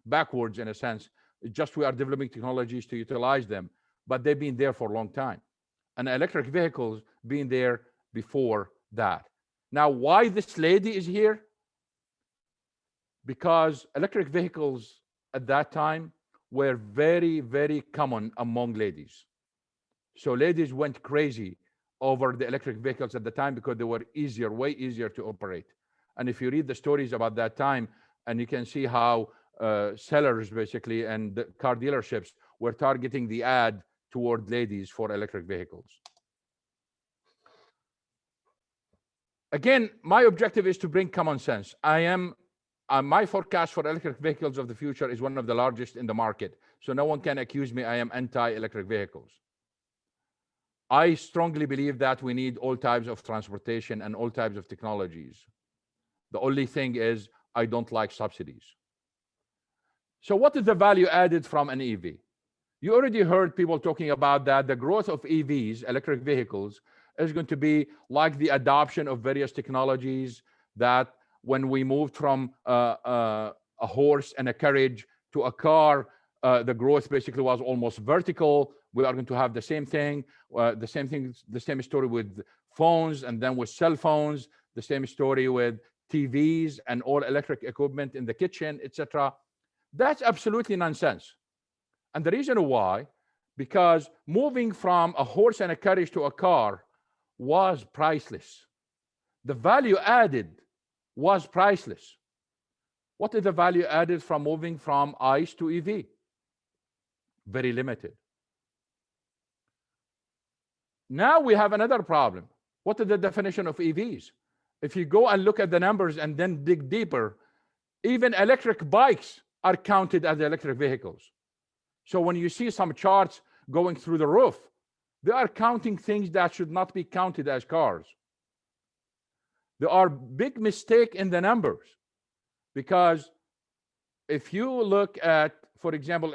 backwards in a sense. Just we are developing technologies to utilize them, but they've been there for a long time. And electric vehicles being there before that. Now, why this lady is here? Because electric vehicles at that time were very, very common among ladies. So ladies went crazy over the electric vehicles at the time because they were easier, way easier to operate. And if you read the stories about that time, and you can see how sellers basically and the car dealerships were targeting the ad toward ladies for electric vehicles. Again, my objective is to bring common sense. My forecast for electric vehicles of the future is one of the largest in the market. So no one can accuse me I am anti-electric vehicles. I strongly believe that we need all types of transportation and all types of technologies. The only thing is I don't like subsidies. So what is the value added from an EV? You already heard people talking about that the growth of EVs, electric vehicles, is going to be like the adoption of various technologies, that when we moved from a horse and a carriage to a car, the growth basically was almost vertical. We are going to have the same thing, the same story with phones, and then with cell phones, the same story with TVs and all electric equipment in the kitchen, etc. That's absolutely nonsense. And the reason why, because moving from a horse and a carriage to a car was priceless. The value added was priceless. What is the value added from moving from ICE to EV? Very limited. Now we have another problem. What is the definition of EVs? If you go and look at the numbers and then dig deeper, even electric bikes are counted as electric vehicles. So when you see some charts going through the roof, they are counting things that should not be counted as cars. There are big mistake in the numbers, because if you look at, for example,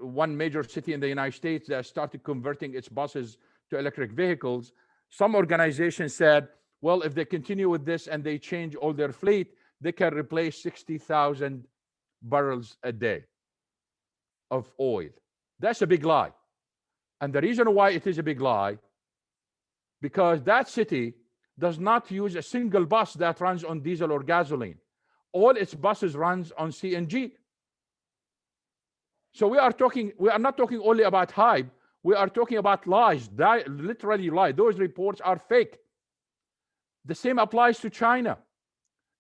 one major city in the United States that started converting its buses to electric vehicles, some organizations said, well, if they continue with this and they change all their fleet, they can replace 60,000 barrels a day of oil. That's a big lie. And the reason why it is a big lie, because that city does not use a single bus that runs on diesel or gasoline. All its buses runs on CNG. So we are not talking only about hype, we are talking about lies, literally lies. Those reports are fake. The same applies to China.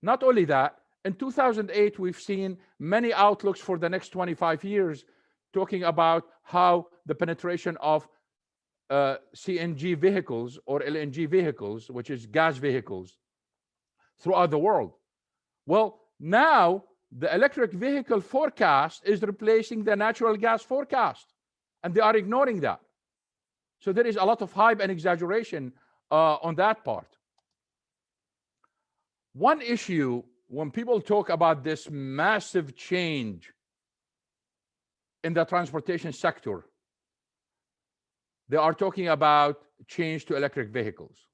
Not only that, in 2008, we've seen many outlooks for the next 25 years talking about how the penetration of CNG vehicles or LNG vehicles, which is gas vehicles, throughout the world. Well, now the electric vehicle forecast is replacing the natural gas forecast, and they are ignoring that. So there is a lot of hype and exaggeration on that part. One issue when people talk about this massive change in the transportation sector, they are talking about change to electric vehicles.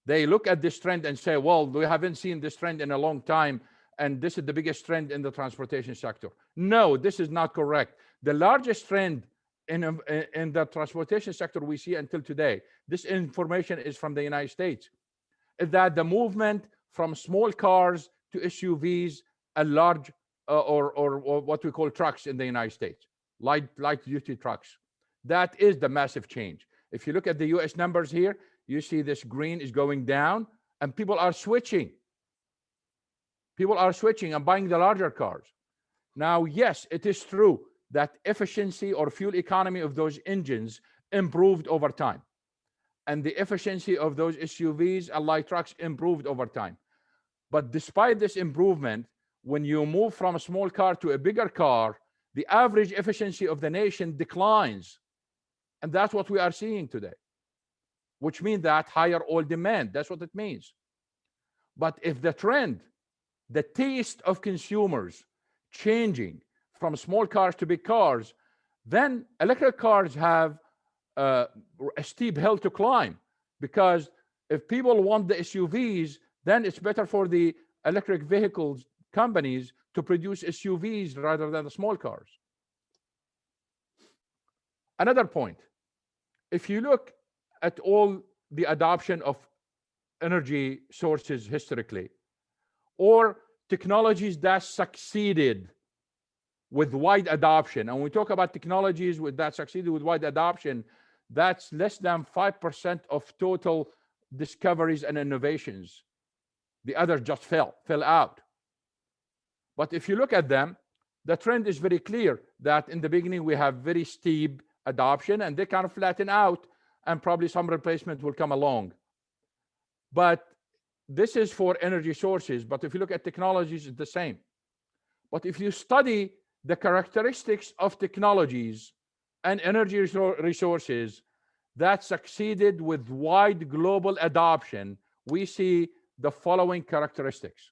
They look at this trend and say, well, we haven't seen this trend in a long time, and this is the biggest trend in the transportation sector. No, this is not correct. The largest trend in the transportation sector we see until today, this information is from the United States, is that the movement from small cars to SUVs and large or what we call trucks in the United States, light duty trucks. That is the massive change. If you look at the US numbers here, you see this green is going down, and people are switching. People are switching and buying the larger cars. Now, yes, it is true that efficiency or fuel economy of those engines improved over time. And the efficiency of those SUVs and light trucks improved over time. But despite this improvement, when you move from a small car to a bigger car, the average efficiency of the nation declines. And that's what we are seeing today, which means that higher oil demand. That's what it means. But if the trend, the taste of consumers changing from small cars to big cars, then electric cars have a steep hill to climb, because if people want the SUVs, then it's better for the electric vehicles companies to produce SUVs rather than the small cars. Another point, if you look at all the adoption of energy sources historically, or technologies that succeeded with wide adoption, and when we talk about technologies that succeeded with wide adoption, that's less than 5% of total discoveries and innovations. The others just fell out. But if you look at them, the trend is very clear that in the beginning we have very steep adoption, and they kind of flatten out, and probably some replacement will come along. But this is for energy sources. But if you look at technologies, it's the same. But if you study the characteristics of technologies and energy resources that succeeded with wide global adoption, we see the following characteristics.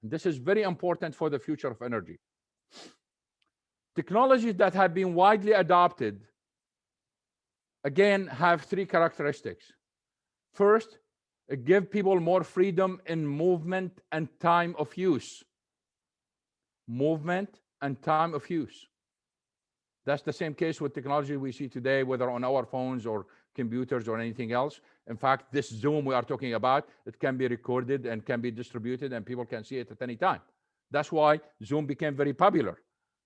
This is very important for the future of energy. Technologies that have been widely adopted, again, have three characteristics. First, give people more freedom in movement and time of use. Movement and time of use. That's the same case with technology we see today, whether on our phones or computers or anything else. In fact, this Zoom we are talking about, it can be recorded and can be distributed, and people can see it at any time. That's why Zoom became very popular.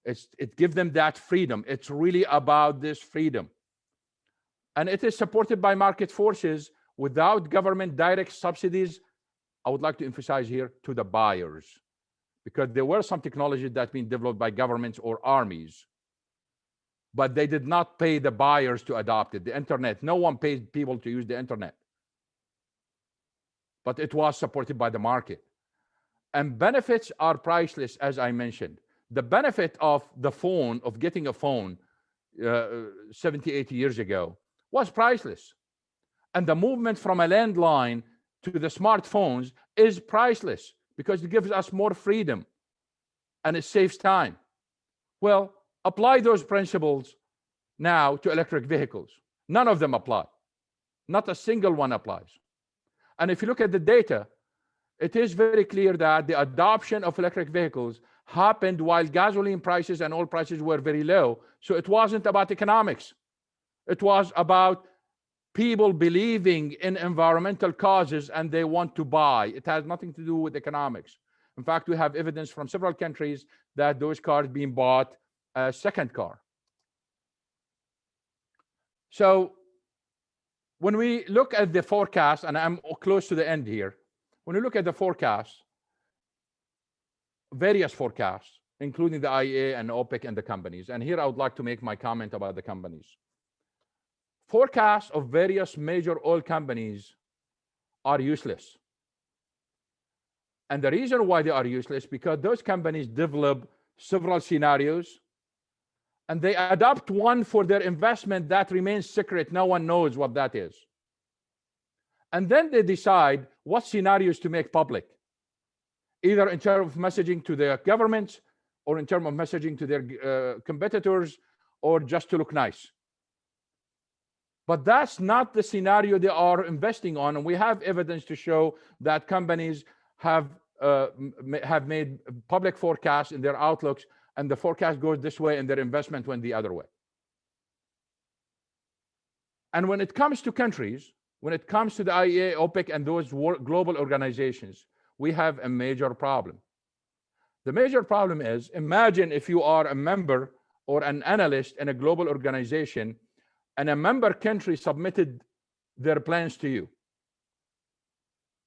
It gives them that freedom. It's really about this freedom. And it is supported by market forces without government direct subsidies. I would like to emphasize here, to the buyers, because there were some technologies that have been developed by governments or armies. but they did not pay the buyers to adopt it. The internet, no one paid people to use the internet, but it was supported by the market. And benefits are priceless, as I mentioned. The benefit of the phone, of getting a phone 70, 80 years ago, was priceless. And the movement from a landline to the smartphones is priceless because it gives us more freedom and it saves time. Well, apply those principles now to electric vehicles. None of them apply. Not a single one applies. And if you look at the data, it is very clear that the adoption of electric vehicles happened while gasoline prices and oil prices were very low. So it wasn't about economics. It was about people believing in environmental causes and they want to buy. It has nothing to do with economics. In fact, we have evidence from several countries that those cars being bought as second car. So when we look at the forecast, and I'm close to the end here, when we look at the forecast, various forecasts, including the IEA and OPEC and the companies, and here I would like to make my comment about the companies. Forecasts of various major oil companies are useless. And the reason why they are useless, because those companies develop several scenarios and they adopt one for their investment that remains secret. No one knows what that is. And then they decide what scenarios to make public, either in terms of messaging to their governments or in terms of messaging to their competitors or just to look nice. But that's not the scenario they are investing on. And we have evidence to show that companies have made public forecasts in their outlooks, and the forecast goes this way and their investment went the other way. And when it comes to countries, when it comes to the IEA, OPEC, and those global organizations, we have a major problem. The major problem is, imagine if you are a member or an analyst in a global organization and a member country submitted their plans to you.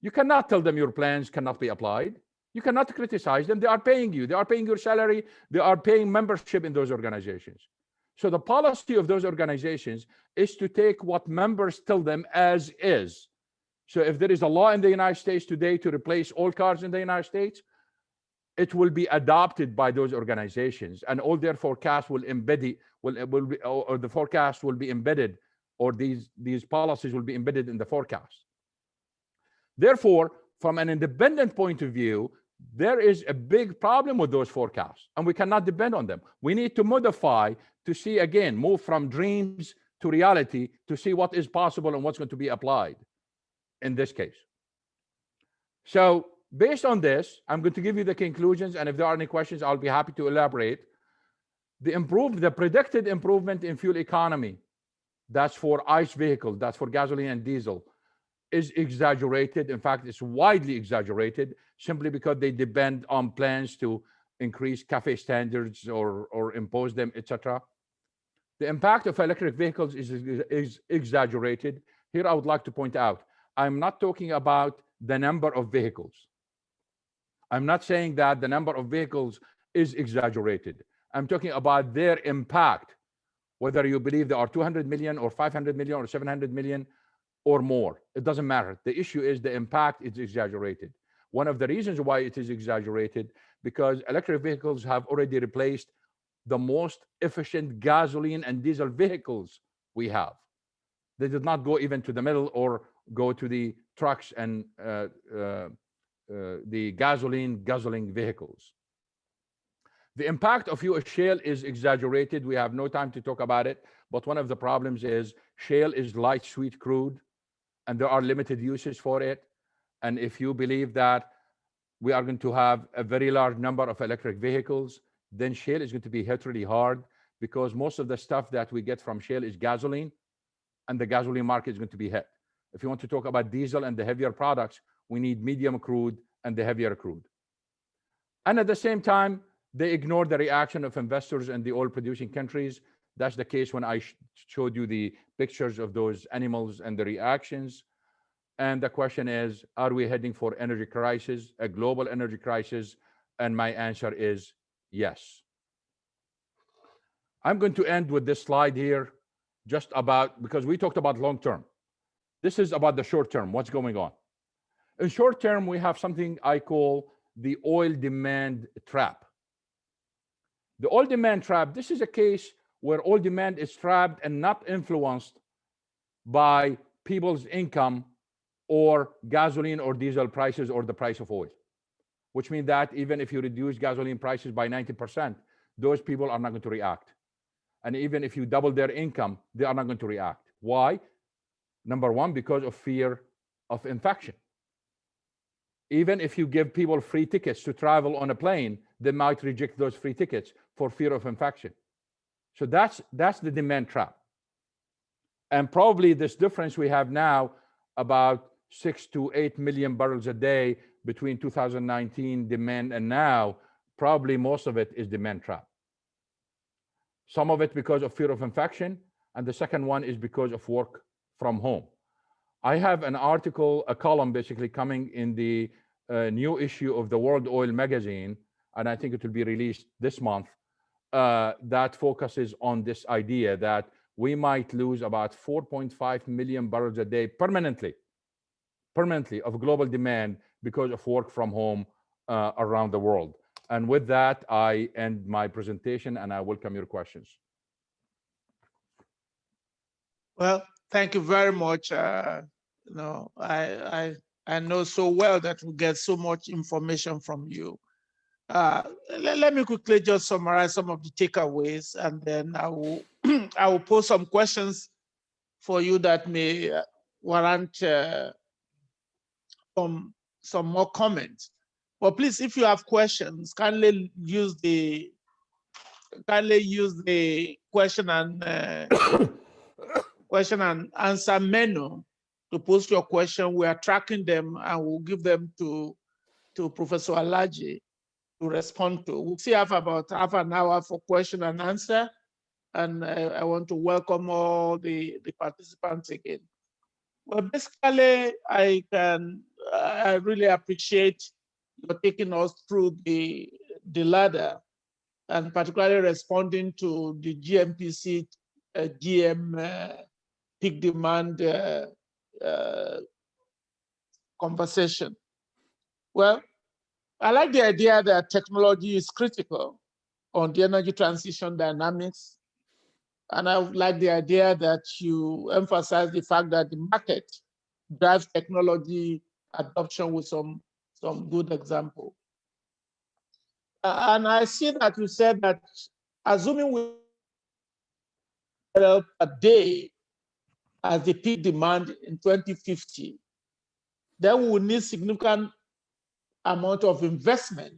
You cannot tell them your plans cannot be applied. You cannot criticize them. They are paying you. They are paying your salary. They are paying membership in those organizations. So the policy of those organizations is to take what members tell them as is. So if there is a law in the United States today to replace all cars in the United States, it will be adopted by those organizations, and all their forecasts will embed, or the forecast will be embedded, or these policies will be embedded in the forecast. Therefore, from an independent point of view, there is a big problem with those forecasts, and we cannot depend on them. We need to modify to see, again, move from dreams to reality to see what is possible and what's going to be applied in this case. So based on this, I'm going to give you the conclusions, and if there are any questions, I'll be happy to elaborate. The predicted improvement in fuel economy, that's for ICE vehicles, that's for gasoline and diesel, is exaggerated. In fact, it's widely exaggerated simply because they depend on plans to increase CAFE standards or impose them, etc. The impact of electric vehicles is exaggerated. Here, I would like to point out, I'm not talking about the number of vehicles. I'm not saying that the number of vehicles is exaggerated. I'm talking about their impact, whether you believe there are 200 million or 500 million or 700 million or more. It doesn't matter. The issue is the impact is exaggerated. One of the reasons why it is exaggerated, because electric vehicles have already replaced the most efficient gasoline and diesel vehicles we have. They did not go even to the middle or go to the trucks and the guzzling vehicles. The impact of U.S. shale is exaggerated. We have no time to talk about it, but one of the problems is shale is light sweet crude, and there are limited uses for it. And if you believe that we are going to have a very large number of electric vehicles, then shale is going to be hit really hard, because most of the stuff that we get from shale is gasoline, and the gasoline market is going to be hit. If you want to talk about diesel and the heavier products, we need medium crude and the heavier crude. And at the same time, they ignore the reaction of investors in the oil producing countries. That's the case when I showed you the pictures of those animals and the reactions. And the question is, are we heading for energy crisis, a global energy crisis? And my answer is yes. I'm going to end with this slide here, just about, because we talked about long term. This is about the short term, what's going on. In short term, we have something I call the oil demand trap. The oil demand trap, this is a case where oil demand is trapped and not influenced by people's income or gasoline or diesel prices or the price of oil, which means that even if you reduce gasoline prices by 90%, those people are not going to react. And even if you double their income, they are not going to react. Why? Number one, because of fear of infection. Even if you give people free tickets to travel on a plane, they might reject those free tickets for fear of infection. So that's the demand trap. And probably this difference we have now, about 6 to 8 million barrels a day between 2019 demand and now, probably most of it is demand trap. Some of it because of fear of infection, and the second one is because of work from home. I have an article, a column basically coming in the new issue of the World Oil magazine, and I think it will be released this month, that focuses on this idea that we might lose about 4.5 million barrels a day permanently of global demand because of work from home around the world. And with that, I end my presentation and I welcome your questions. Well, thank you very much. You know, I know so well that we get so much information from you. Let me quickly just summarize some of the takeaways, and then I will I will pose some questions for you that may warrant some more comments. But please, if you have questions, kindly use the question and answer menu to post your question. We are tracking them and we'll give them to Professor Alaji to respond to. We still have about half an hour for question and answer. And I want to welcome all the participants again. Well, basically, I really appreciate you taking us through the ladder and particularly responding to the GMPC GM peak demand conversation. Well, I like the idea that technology is critical on the energy transition dynamics. And I like the idea that you emphasize the fact that the market drives technology adoption with some good example. And I see that you said that assuming we a day as the peak demand in 2050, then we will need significant amount of investment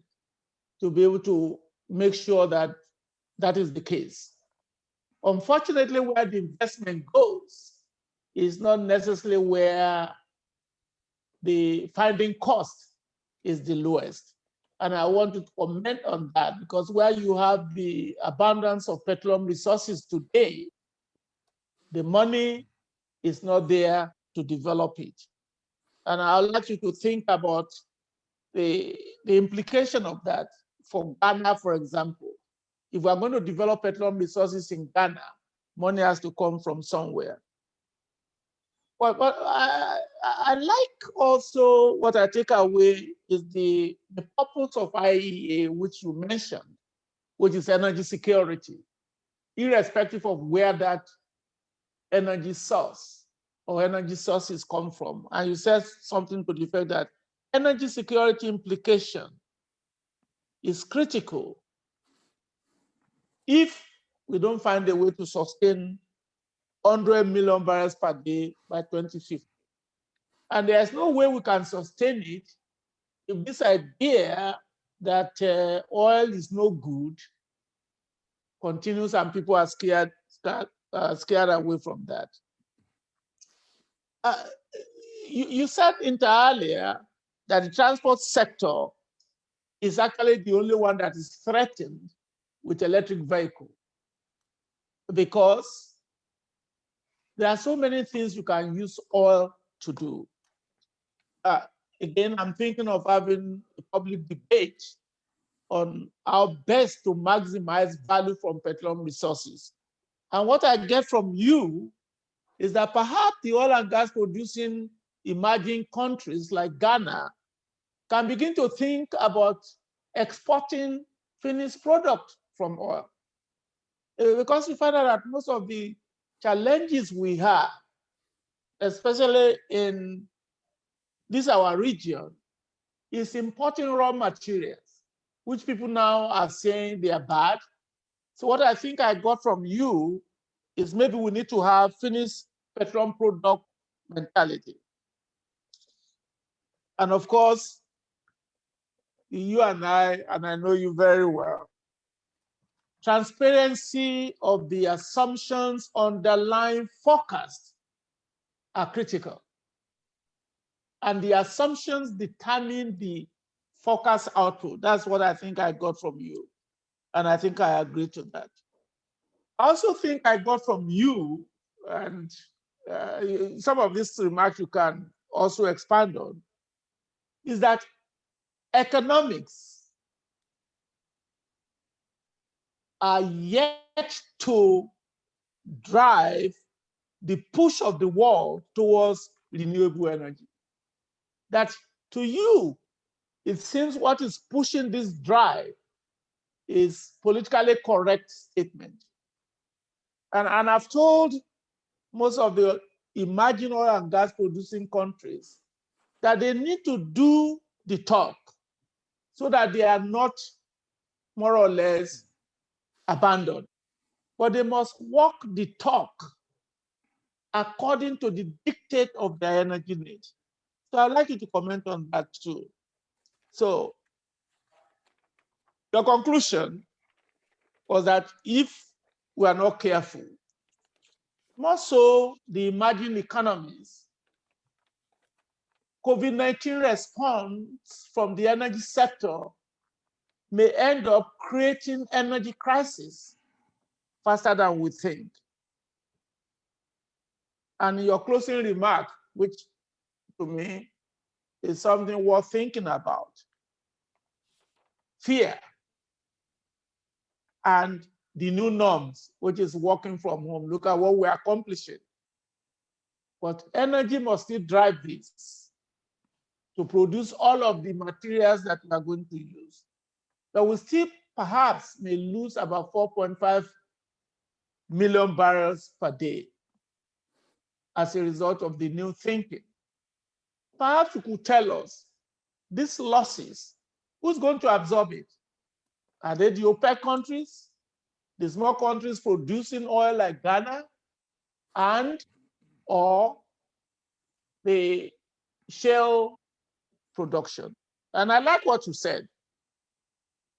to be able to make sure that that is the case. Unfortunately, where the investment goes is not necessarily where the finding cost is the lowest. And I want to comment on that because where you have the abundance of petroleum resources today, the money is not there to develop it. And I'd like you to think about the implication of that for Ghana, for example. If we're going to develop petroleum resources in Ghana, money has to come from somewhere. But I like also what I take away is the purpose of IEA, which you mentioned, which is energy security, irrespective of where that energy source or energy sources come from. And you said something to the effect that energy security implication is critical if we don't find a way to sustain 100 million barrels per day by 2050. And there's no way we can sustain it if this idea that oil is no good continues and people are scared away from that. You said earlier that the transport sector is actually the only one that is threatened with electric vehicle because there are so many things you can use oil to do. Again, I'm thinking of having a public debate on our best to maximize value from petroleum resources. And what I get from you is that perhaps the oil and gas producing emerging countries like Ghana can begin to think about exporting finished product from oil. Because we find out that most of the challenges we have, especially in this our region, is importing raw materials, which people now are saying they are bad. So what I think I got from you is maybe we need to have finished petroleum product mentality. And of course, you and I know you very well, transparency of the assumptions underlying forecast are critical. And the assumptions determine the forecast output. That's what I think I got from you. And I think I agree to that. I also think I got from you, and some of these remarks you can also expand on, is that economics are yet to drive the push of the world towards renewable energy. That to you, it seems what is pushing this drive is politically correct statement. And I've told most of the emerging oil and gas producing countries that they need to do the talk so that they are not more or less abandoned. But they must walk the talk according to the dictate of their energy needs. So I'd like you to comment on that too. So the conclusion was that if we are not careful, more so the emerging economies, COVID-19 response from the energy sector may end up creating energy crisis faster than we think. And your closing remark, which to me is something worth thinking about, fear and the new norms, which is working from home. Look at what we're accomplishing. But energy must still drive this to produce all of the materials that we are going to use. But we still perhaps may lose about 4.5 million barrels per day as a result of the new thinking. Perhaps you could tell us these losses, who's going to absorb it? Are they the OPEC countries, the small countries producing oil like Ghana, and or the shale production? And I like what you said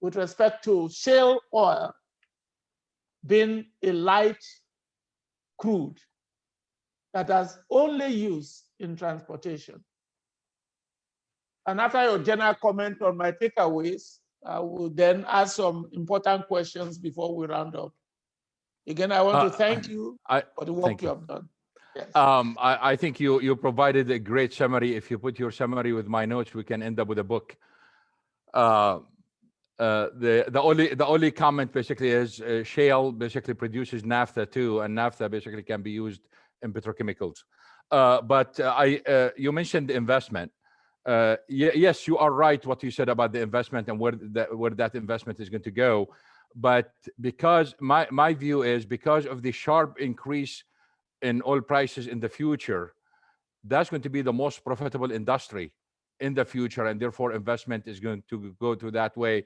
with respect to shale oil being a light crude that has only use in transportation. And after your general comment on my takeaways, I will then ask some important questions before we round up. Again, I want to thank you for the work you have done. Yes. I think you provided a great summary. If you put your summary with my notes, we can end up with a book. The only comment basically is shale basically produces naphtha too, and naphtha basically can be used in petrochemicals. But you mentioned investment. Yes, you are right what you said about the investment and where that investment is going to go. But because my view is because of the sharp increase in oil prices in the future, that's going to be the most profitable industry in the future, and therefore investment is going to go to that way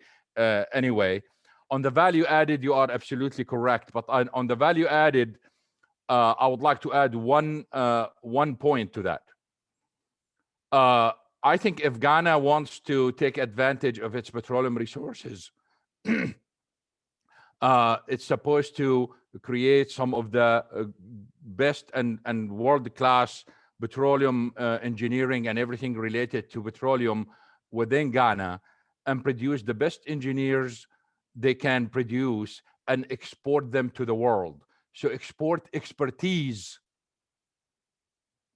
anyway. On the value added, you are absolutely correct. But on the value added, I would like to add one point to that. I think if Ghana wants to take advantage of its petroleum resources, it's supposed to create some of the best and world-class petroleum engineering and everything related to petroleum within Ghana, and produce the best engineers they can produce and export them to the world. So export expertise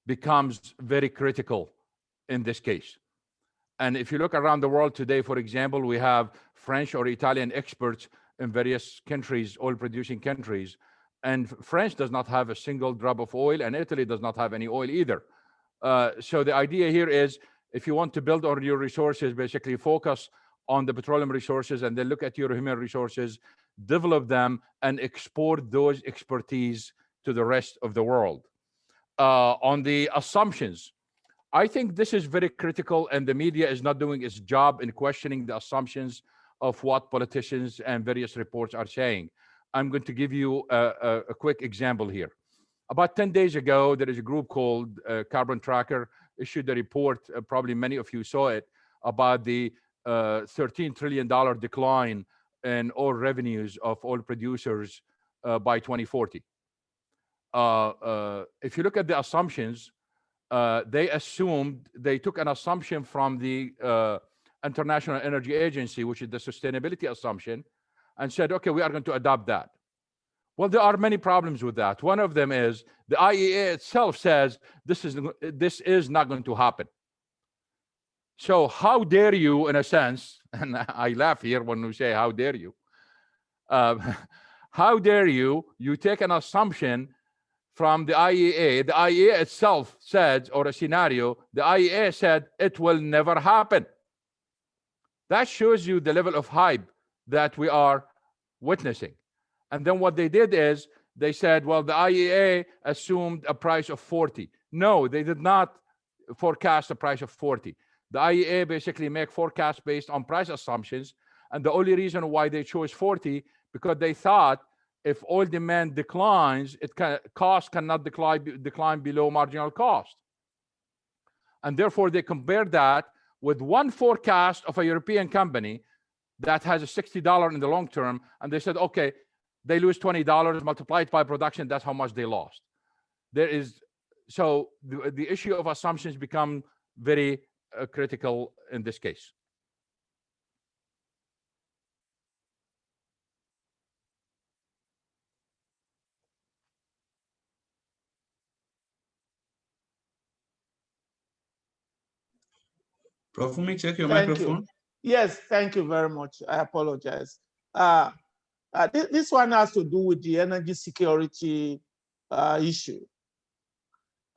becomes very critical in this case. And if you look around the world today, for example, we have French or Italian experts in various countries, oil-producing countries, and France does not have a single drop of oil, and Italy does not have any oil either. So the idea here is, if you want to build on your resources, basically focus on the petroleum resources and then look at your human resources, develop them, and export those expertise to the rest of the world. On the assumptions, I think this is very critical, and the media is not doing its job in questioning the assumptions of what politicians and various reports are saying. I'm going to give you a quick example here. About 10 days ago, there is a group called Carbon Tracker issued a report, probably many of you saw it, about the $13 trillion decline in oil revenues of oil producers by 2040. If you look at the assumptions, they took an assumption from the International Energy Agency, which is the sustainability assumption, and said, okay, we are going to adopt that. Well, there are many problems with that. One of them is the IEA itself says this is not going to happen. So how dare you, in a sense, and I laugh here when we say, how dare you? How dare you take an assumption from the IEA. The IEA itself said, or a scenario, the IEA said it will never happen. That shows you the level of hype that we are witnessing. And then what they did is they said, well, the IEA assumed a price of 40. No, they did not forecast a price of 40. The IEA basically make forecasts based on price assumptions. And the only reason why they chose 40, because they thought if oil demand declines, cost cannot decline below marginal cost. And therefore, they compared that with one forecast of a European company that has a $60 in the long term. And they said, okay, they lose $20, multiplied by production, that's how much they lost. So the issue of assumptions become very critical in this case. Prof, let me check your Thank microphone. you. Yes, thank you very much. I apologize. This one has to do with the energy security issue.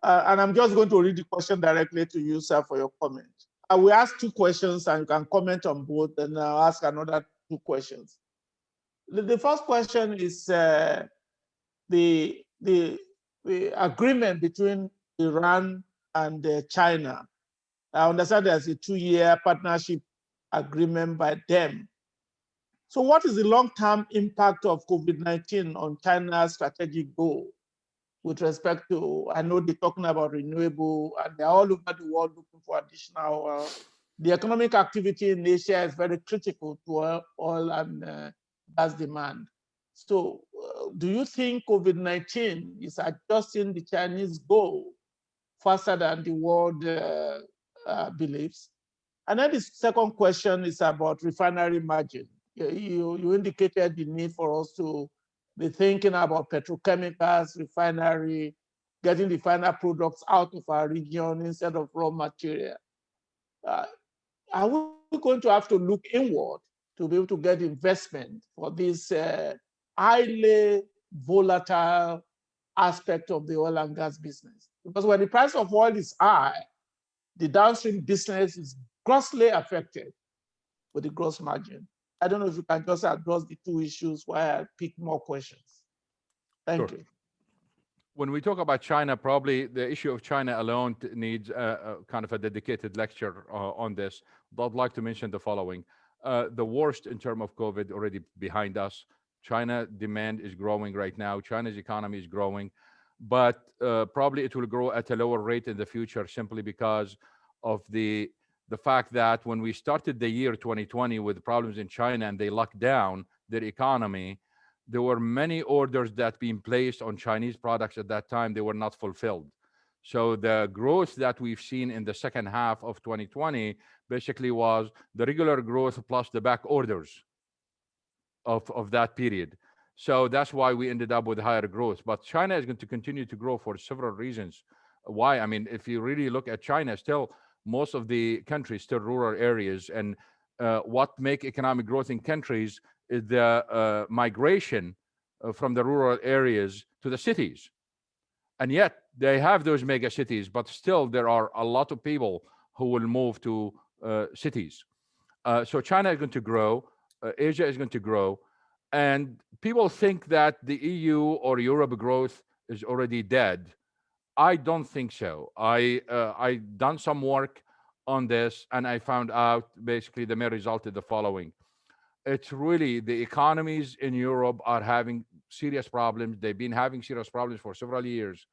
And I'm just going to read the question directly to you, sir, for your comment. I will ask two questions and you can comment on both, and I'll ask another two questions. The first question is the agreement between Iran and China. I understand there's a 2-year partnership agreement by them. So what is the long-term impact of COVID-19 on China's strategic goal with respect to, I know they're talking about renewable, and they're all over the world looking for additional, the economic activity in Asia is very critical to oil and gas demand. So do you think COVID-19 is adjusting the Chinese goal faster than the world believes? And then the second question is about refinery margin. You indicated the need for us to be thinking about petrochemicals, refinery, getting the final products out of our region instead of raw material. Are we going to have to look inward to be able to get investment for this highly volatile aspect of the oil and gas business? Because when the price of oil is high, the downstream business is grossly affected with the gross margin. I don't know if you can just address the two issues while I pick more questions. Thank you. When we talk about China, probably the issue of China alone needs kind of a dedicated lecture on this. But I'd like to mention the following. The worst in terms of COVID already behind us. China demand is growing right now. China's economy is growing, but probably it will grow at a lower rate in the future simply because of the fact that when we started the year 2020 with problems in China and they locked down their economy, there were many orders that being placed on Chinese products at that time, they were not fulfilled. So the growth that we've seen in the second half of 2020 basically was the regular growth plus the back orders of that period. So that's why we ended up with higher growth. But China is going to continue to grow for several reasons. Why? I mean, if you really look at China, still most of the countries still rural areas, and what make economic growth in countries is the migration from the rural areas to the cities. And yet they have those mega cities, but still there are a lot of people who will move to cities. So China is going to grow, Asia is going to grow, and people think that the EU or Europe growth is already dead. I don't think so. I done some work on this, and I found out basically the main result is the following. It's really the economies in Europe are having serious problems. They've been having serious problems for several years.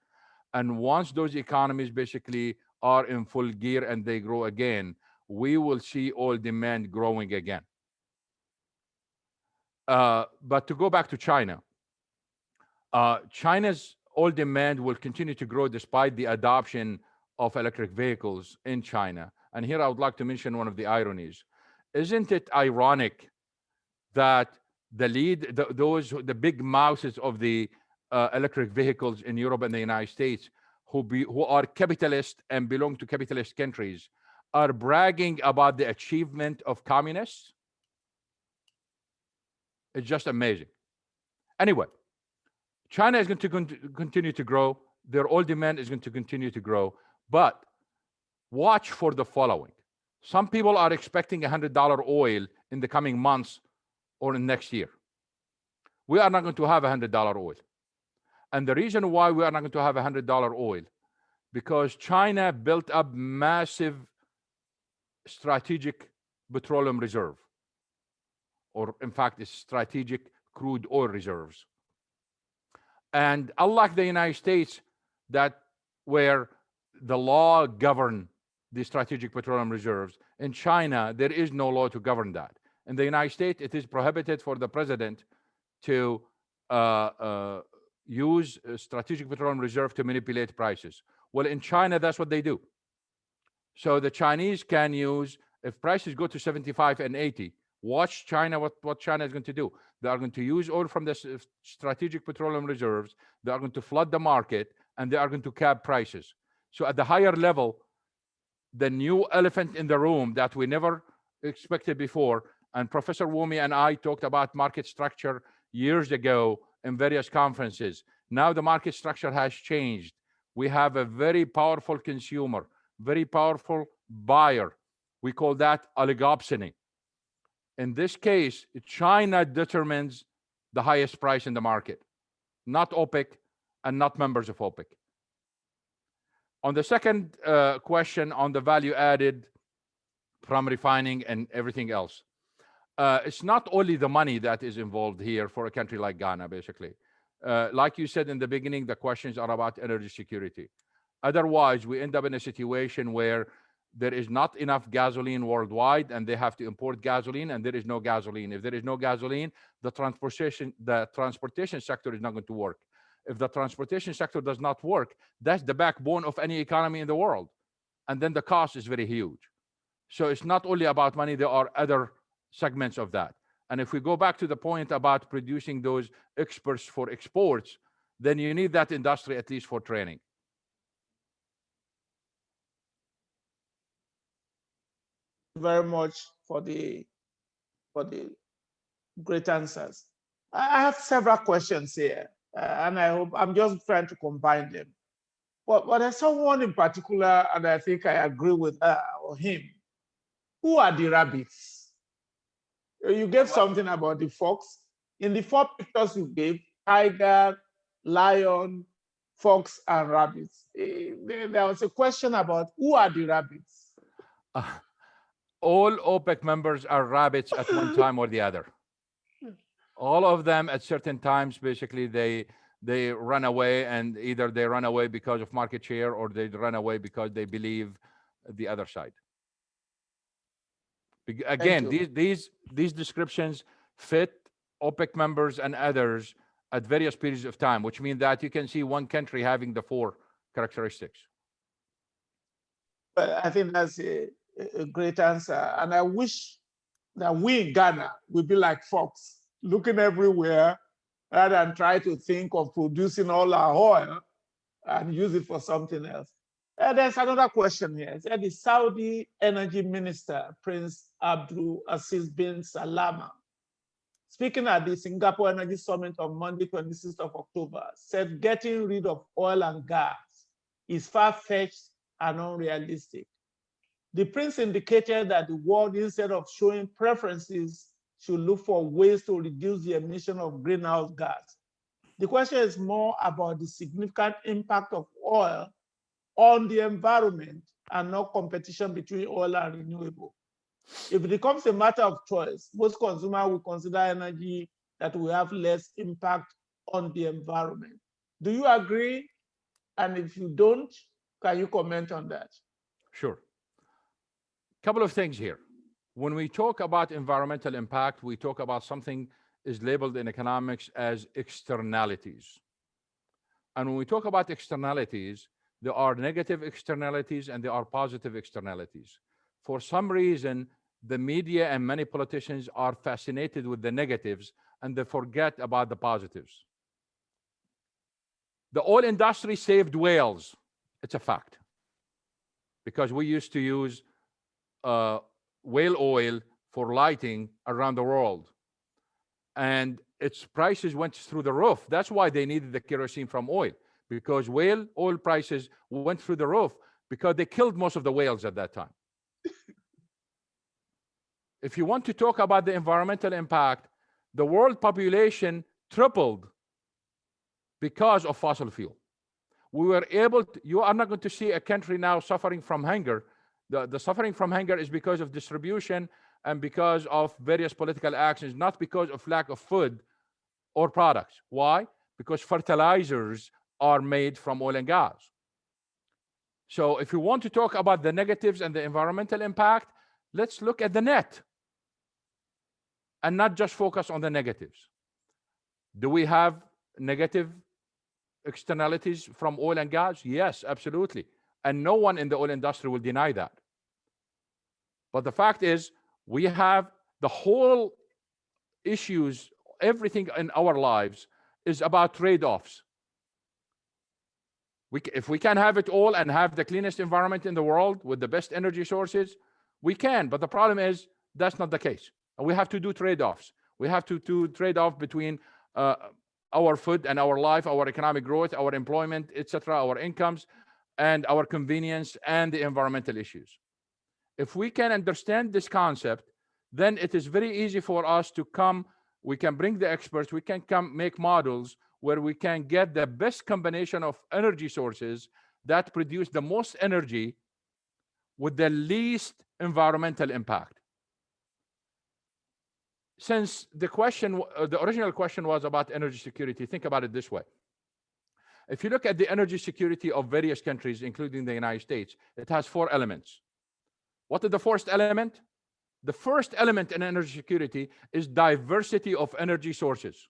And once those economies basically are in full gear and they grow again, we will see oil demand growing again. But to go back to China, China's oil demand will continue to grow despite the adoption of electric vehicles in China. And here I would like to mention one of the ironies. Isn't it ironic that the big mouses of the electric vehicles in Europe and the United States, who are capitalist and belong to capitalist countries, are bragging about the achievement of communists? It's just amazing. Anyway, China is going to continue to grow. Their oil demand is going to continue to grow. But watch for the following. Some people are expecting $100 oil in the coming months or in next year. We are not going to have $100 oil. And the reason why we are not going to have $100 oil, because China built up massive strategic petroleum reserve, or in fact, it's strategic crude oil reserves. And unlike the United States, that where the law govern the strategic petroleum reserves, in China, there is no law to govern that. In the United States, it is prohibited for the president to use a strategic petroleum reserve to manipulate prices. Well, in China, that's what they do. So the Chinese can use, if prices go to 75 and 80, watch China, what China is going to do. They are going to use oil from the strategic petroleum reserves. They are going to flood the market, and they are going to cap prices. So at the higher level, the new elephant in the room that we never expected before, and Professor Wumi and I talked about market structure years ago in various conferences. Now the market structure has changed. We have a very powerful consumer, very powerful buyer. We call that oligopsony. In this case, China determines the highest price in the market, not OPEC and not members of OPEC. On the second question on the value added from refining and everything else, it's not only the money that is involved here for a country like Ghana, basically. Like you said in the beginning, the questions are about energy security. Otherwise, we end up in a situation where there is not enough gasoline worldwide, and they have to import gasoline, and there is no gasoline. If there is no gasoline, the transportation sector is not going to work. If the transportation sector does not work, that's the backbone of any economy in the world. And then the cost is very huge. So it's not only about money, there are other segments of that. And if we go back to the point about producing those experts for exports, then you need that industry at least for training. Very much for the great answers. I have several questions here, and I hope I'm just trying to combine them. But there's someone in particular, and I think I agree with her or him. Who are the rabbits? You gave something about the fox. In the 4 pictures you gave, tiger, lion, fox, and rabbits. There was a question about who are the rabbits? All OPEC members are rabbits at one time or the other. All of them at certain times, basically, they run away, and either they run away because of market share or they run away because they believe the other side. Again, these descriptions fit OPEC members and others at various periods of time, which means that you can see one country having the 4 characteristics. But I think that's a great answer. And I wish that we in Ghana would be like fox, looking everywhere rather than try to think of producing all our oil and use it for something else. There's another question here. It said the Saudi Energy Minister, Prince Abdul Aziz bin Salama, speaking at the Singapore Energy Summit on Monday, 26th of October, said getting rid of oil and gas is far-fetched and unrealistic. The prince indicated that the world, instead of showing preferences, should look for ways to reduce the emission of greenhouse gas. The question is more about the significant impact of oil on the environment and not competition between oil and renewable. If it becomes a matter of choice, most consumers will consider energy that will have less impact on the environment. Do you agree? And if you don't, can you comment on that? Sure. Couple of things here. When we talk about environmental impact, we talk about something is labeled in economics as externalities. And when we talk about externalities, there are negative externalities and there are positive externalities. For some reason, the media and many politicians are fascinated with the negatives and they forget about the positives. The oil industry saved whales. It's a fact. Because we used to use whale oil for lighting around the world. And its prices went through the roof. That's why they needed the kerosene from oil, because whale oil prices went through the roof because they killed most of the whales at that time. If you want to talk about the environmental impact, the world population tripled because of fossil fuel. We were able to, you are not going to see a country now suffering from hunger. The suffering from hunger is because of distribution and because of various political actions, not because of lack of food or products. Why? Because fertilizers are made from oil and gas. So if you want to talk about the negatives and the environmental impact, let's look at the net and not just focus on the negatives. Do we have negative externalities from oil and gas? Yes, absolutely. And no one in the oil industry will deny that. But the fact is, we have the whole issues, everything in our lives is about trade-offs. If we can have it all and have the cleanest environment in the world with the best energy sources, we can. But the problem is, that's not the case. And we have to do trade-offs. We have to do trade-off between our food and our life, our economic growth, our employment, etc., our incomes, and our convenience and the environmental issues. If we can understand this concept, then it is very easy for us to come, we can bring the experts, we can come make models where we can get the best combination of energy sources that produce the most energy with the least environmental impact. Since the question, the original question was about energy security, think about it this way. If you look at the energy security of various countries, including the United States, it has 4 elements. What is the first element? The first element in energy security is diversity of energy sources.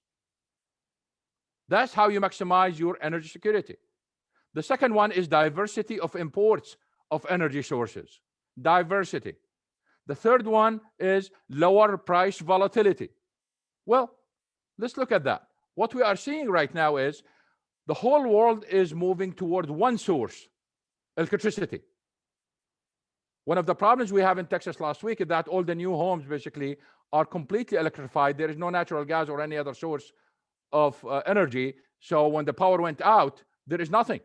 That's how you maximize your energy security. The second one is diversity of imports of energy sources. Diversity. The third one is lower price volatility. Well, let's look at that. What we are seeing right now is the whole world is moving toward one source, electricity. One of the problems we have in Texas last week is that all the new homes basically are completely electrified. There is no natural gas or any other source of energy. So when the power went out, there is nothing.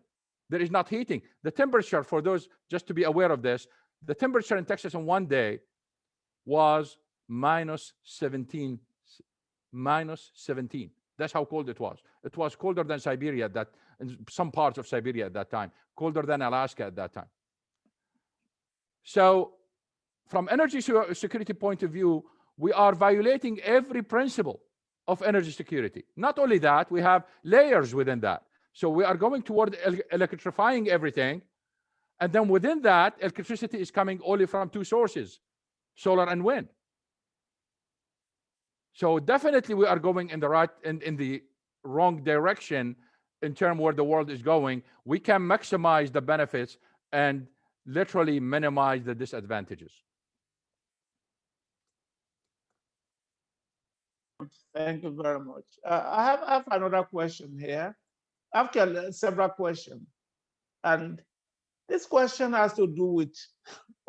There is not heating. The temperature, for those just to be aware of this, the temperature in Texas in one day was minus 17. Minus 17. That's how cold it was. It was colder than Siberia, in some parts of Siberia at that time, colder than Alaska at that time. So from energy security point of view, we are violating every principle of energy security. Not only that, we have layers within that. So we are going toward electrifying everything. And then within that, electricity is coming only from 2 sources, solar and wind. So definitely we are going in the right, in the wrong direction in terms where the world is going. We can maximize the benefits and literally minimize the disadvantages. Thank you very much. I have another question here. I've got several questions. And This question has to do with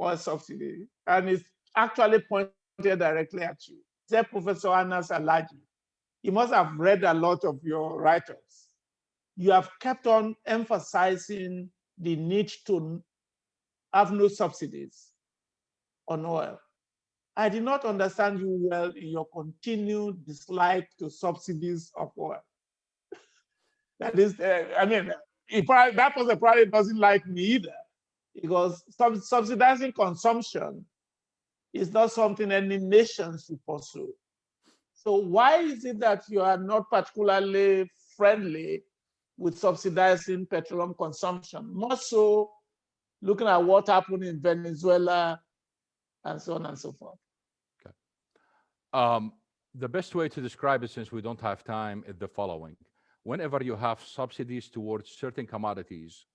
oil subsidy, and it's actually pointed directly at you. Say, Professor Anas Alaji, you must have read a lot of your write-ups. You have kept on emphasizing the need to have no subsidies on oil. I did not understand you well in your continued dislike to subsidies of oil. That is, I mean, that person probably doesn't like me either, because subsidizing consumption is not something any nation should pursue. So why is it that you are not particularly friendly with subsidizing petroleum consumption? More so looking at what happened in Venezuela and so on and so forth. Okay. The best way to describe it, since we don't have time, is the following. Whenever you have subsidies towards certain commodities,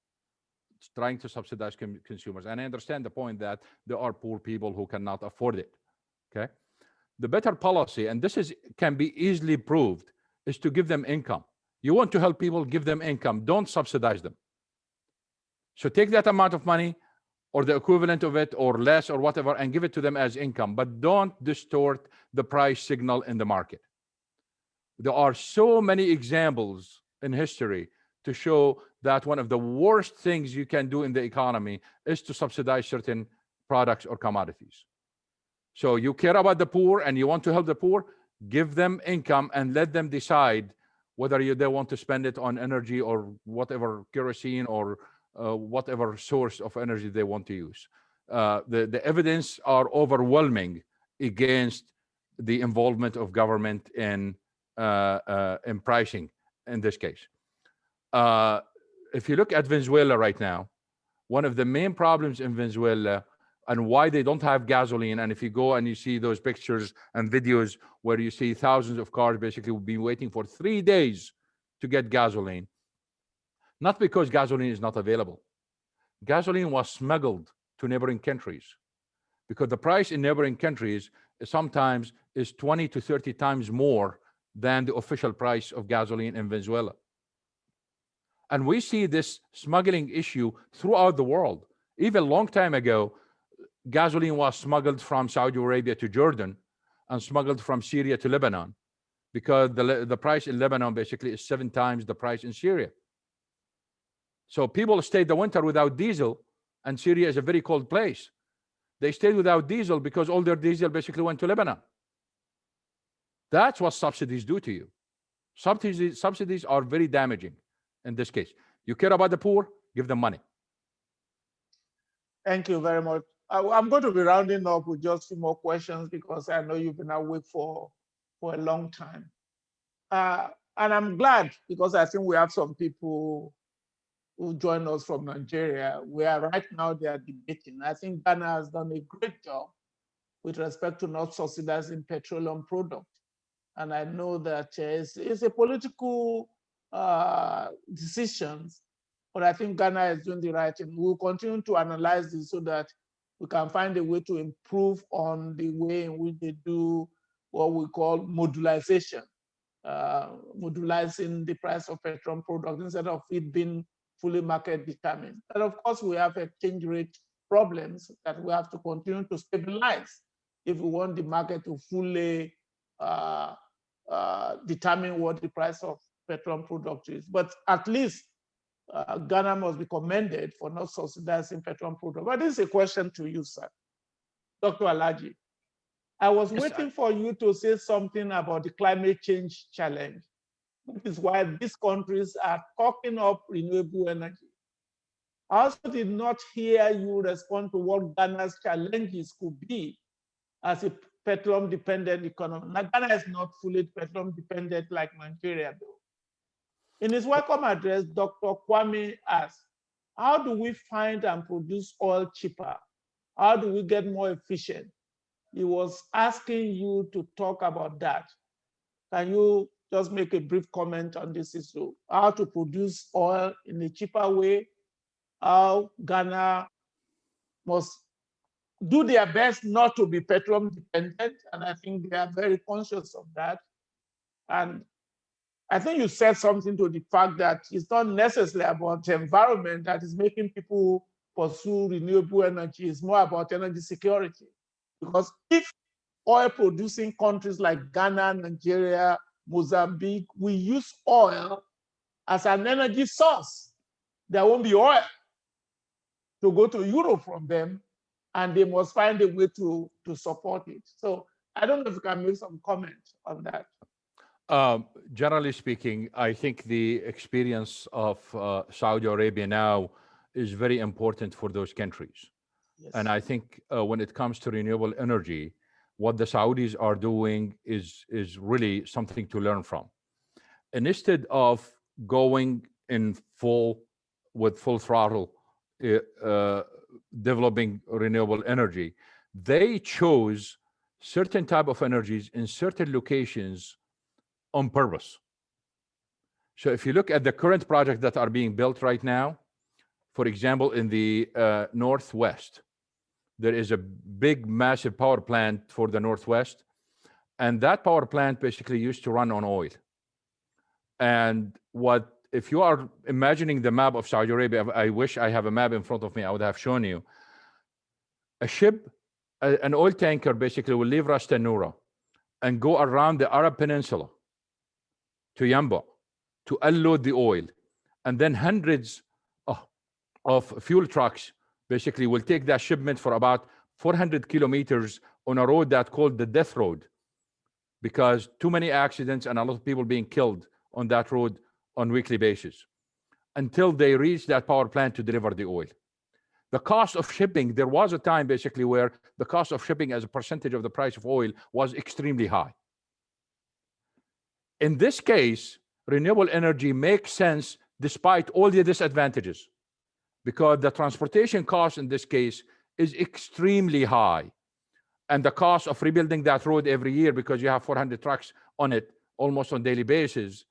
it's trying to subsidize consumers, and I understand the point that there are poor people who cannot afford it, okay? The better policy, and this can be easily proved, is to give them income. You want to help people, give them income. Don't subsidize them. So take that amount of money or the equivalent of it or less or whatever and give it to them as income, but don't distort the price signal in the market. There are so many examples in history to show that one of the worst things you can do in the economy is to subsidize certain products or commodities. So you care about the poor and you want to help the poor, give them income and let them decide whether they want to spend it on energy or whatever, kerosene or whatever source of energy they want to use. The evidence are overwhelming against the involvement of government in pricing in this case. If you look at Venezuela right now, one of the main problems in Venezuela and why they don't have gasoline, and if you go and you see those pictures and videos where you see thousands of cars basically will be waiting for 3 days to get gasoline, not because gasoline is not available. Gasoline was smuggled to neighboring countries because the price in neighboring countries sometimes is 20 to 30 times more than the official price of gasoline in Venezuela. And we see this smuggling issue throughout the world. Even a long time ago, gasoline was smuggled from Saudi Arabia to Jordan and smuggled from Syria to Lebanon because the price in Lebanon basically is 7 times the price in Syria. So people stayed the winter without diesel, and Syria is a very cold place. They stayed without diesel because all their diesel basically went to Lebanon. That's what subsidies do to you. Subsidies are very damaging in this case. You care about the poor, give them money. Thank you very much. I'm going to be rounding up with just a few more questions because I know you've been awake for a long time. And I'm glad because I think we have some people who join us from Nigeria, where right now they are debating. I think Ghana has done a great job with respect to not subsidizing petroleum products. And I know that it's a political decision, but I think Ghana is doing the right thing. We'll continue to analyze this so that we can find a way to improve on the way in which they do what we call modularization, modularizing the price of petroleum products instead of it being fully market determined. And of course, we have exchange rate problems that we have to continue to stabilize if we want the market to fully determine what the price of petroleum product is. But at least Ghana must be commended for not subsidizing petroleum products. But this is a question to you, sir. Dr. Alaji, I was waiting for you to say something about the climate change challenge. This is why these countries are talking up renewable energy. I also did not hear you respond to what Ghana's challenges could be as a petroleum-dependent economy. Now, Ghana is not fully petroleum-dependent like Nigeria, though. In his welcome address, Dr. Kwame asked, how do we find and produce oil cheaper? How do we get more efficient? He was asking you to talk about that. Can you just make a brief comment on this issue? How to produce oil in a cheaper way? How Ghana must do their best not to be petroleum dependent, and I think they are very conscious of that. And I think you said something to the fact that it's not necessarily about the environment that is making people pursue renewable energy is more about energy security. Because if oil producing countries like Ghana, Nigeria, Mozambique, we use oil as an energy source, there won't be oil to go to Europe from them, and they must find a way to support it. So I don't know if you can make some comment on that. Generally speaking, I think the experience of Saudi Arabia now is very important for those countries. Yes. And I think when it comes to renewable energy, what the Saudis are doing is really something to learn from. And instead of going with full throttle, developing renewable energy, they chose certain type of energies in certain locations on purpose. So if you look at the current projects that are being built right now, for example, in the Northwest, there is a big, massive power plant for the Northwest. And that power plant basically used to run on oil. And if you are imagining the map of Saudi Arabia, I wish I have a map in front of me, I would have shown you. A ship, an oil tanker basically will leave Ras Tanura and go around the Arab Peninsula to Yanbu to unload the oil. And then hundreds of fuel trucks basically will take that shipment for about 400 kilometers on a road that's called the death road, because too many accidents and a lot of people being killed on that road on a weekly basis, until they reach that power plant to deliver the oil. The cost of shipping, there was a time basically where the cost of shipping as a percentage of the price of oil was extremely high. In this case, renewable energy makes sense despite all the disadvantages, because the transportation cost in this case is extremely high. And the cost of rebuilding that road every year, because you have 400 trucks on it almost on a daily basis,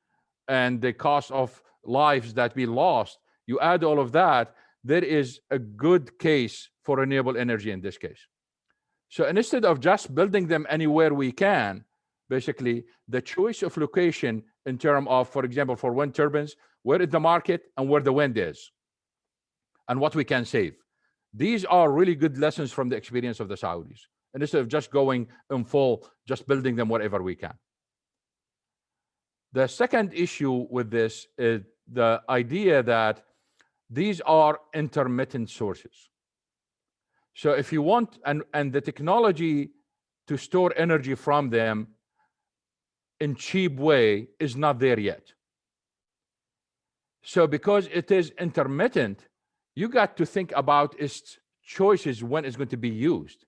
and the cost of lives that we lost, you add all of that, there is a good case for renewable energy in this case. So instead of just building them anywhere we can, basically the choice of location in terms of, for example, for wind turbines, where is the market and where the wind is, and what we can save. These are really good lessons from the experience of the Saudis. And instead of just going in full, just building them wherever we can. The second issue with this is the idea that these are intermittent sources. So if you want, and the technology to store energy from them in cheap way is not there yet. So because it is intermittent, you got to think about its choices when it's going to be used.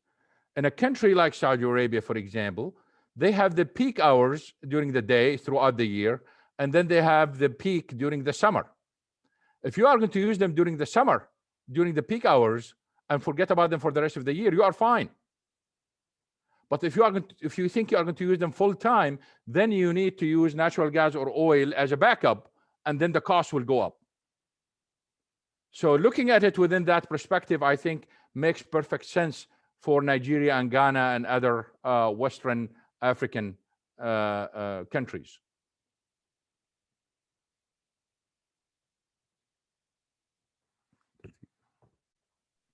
In a country like Saudi Arabia, for example, they have the peak hours during the day throughout the year, and then they have the peak during the summer. If you are going to use them during the summer, during the peak hours, and forget about them for the rest of the year, you are fine. But if you think you are going to use them full time, then you need to use natural gas or oil as a backup, and then the cost will go up. So looking at it within that perspective, I think makes perfect sense for Nigeria and Ghana and other Western African countries.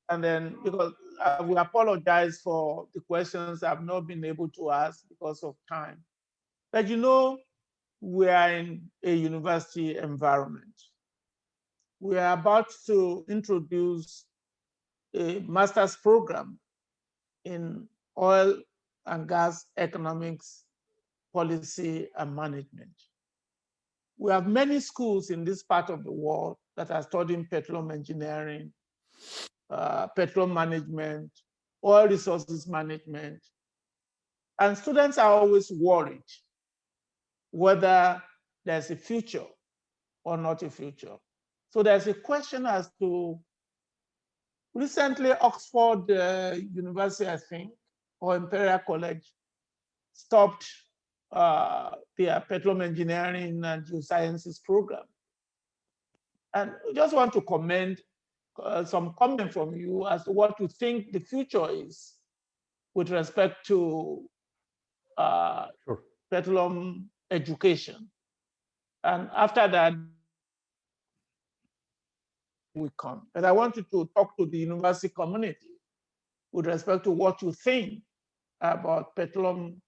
And then, because we apologize for the questions I've not been able to ask because of time. But you know, we are in a university environment. We are about to introduce a master's program in oil and gas economics, policy, and management. We have many schools in this part of the world that are studying petroleum engineering, petrol management, oil resources management. And students are always worried whether there's a future or not a future. So there's a question as to, recently Oxford University, I think, or Imperial College stopped their petroleum engineering and geosciences program. And I just want to comment some comment from you as to what you think the future is with respect to Sure. petroleum education. And after that, will come. But I want you to talk to the university community with respect to what you think about petroleum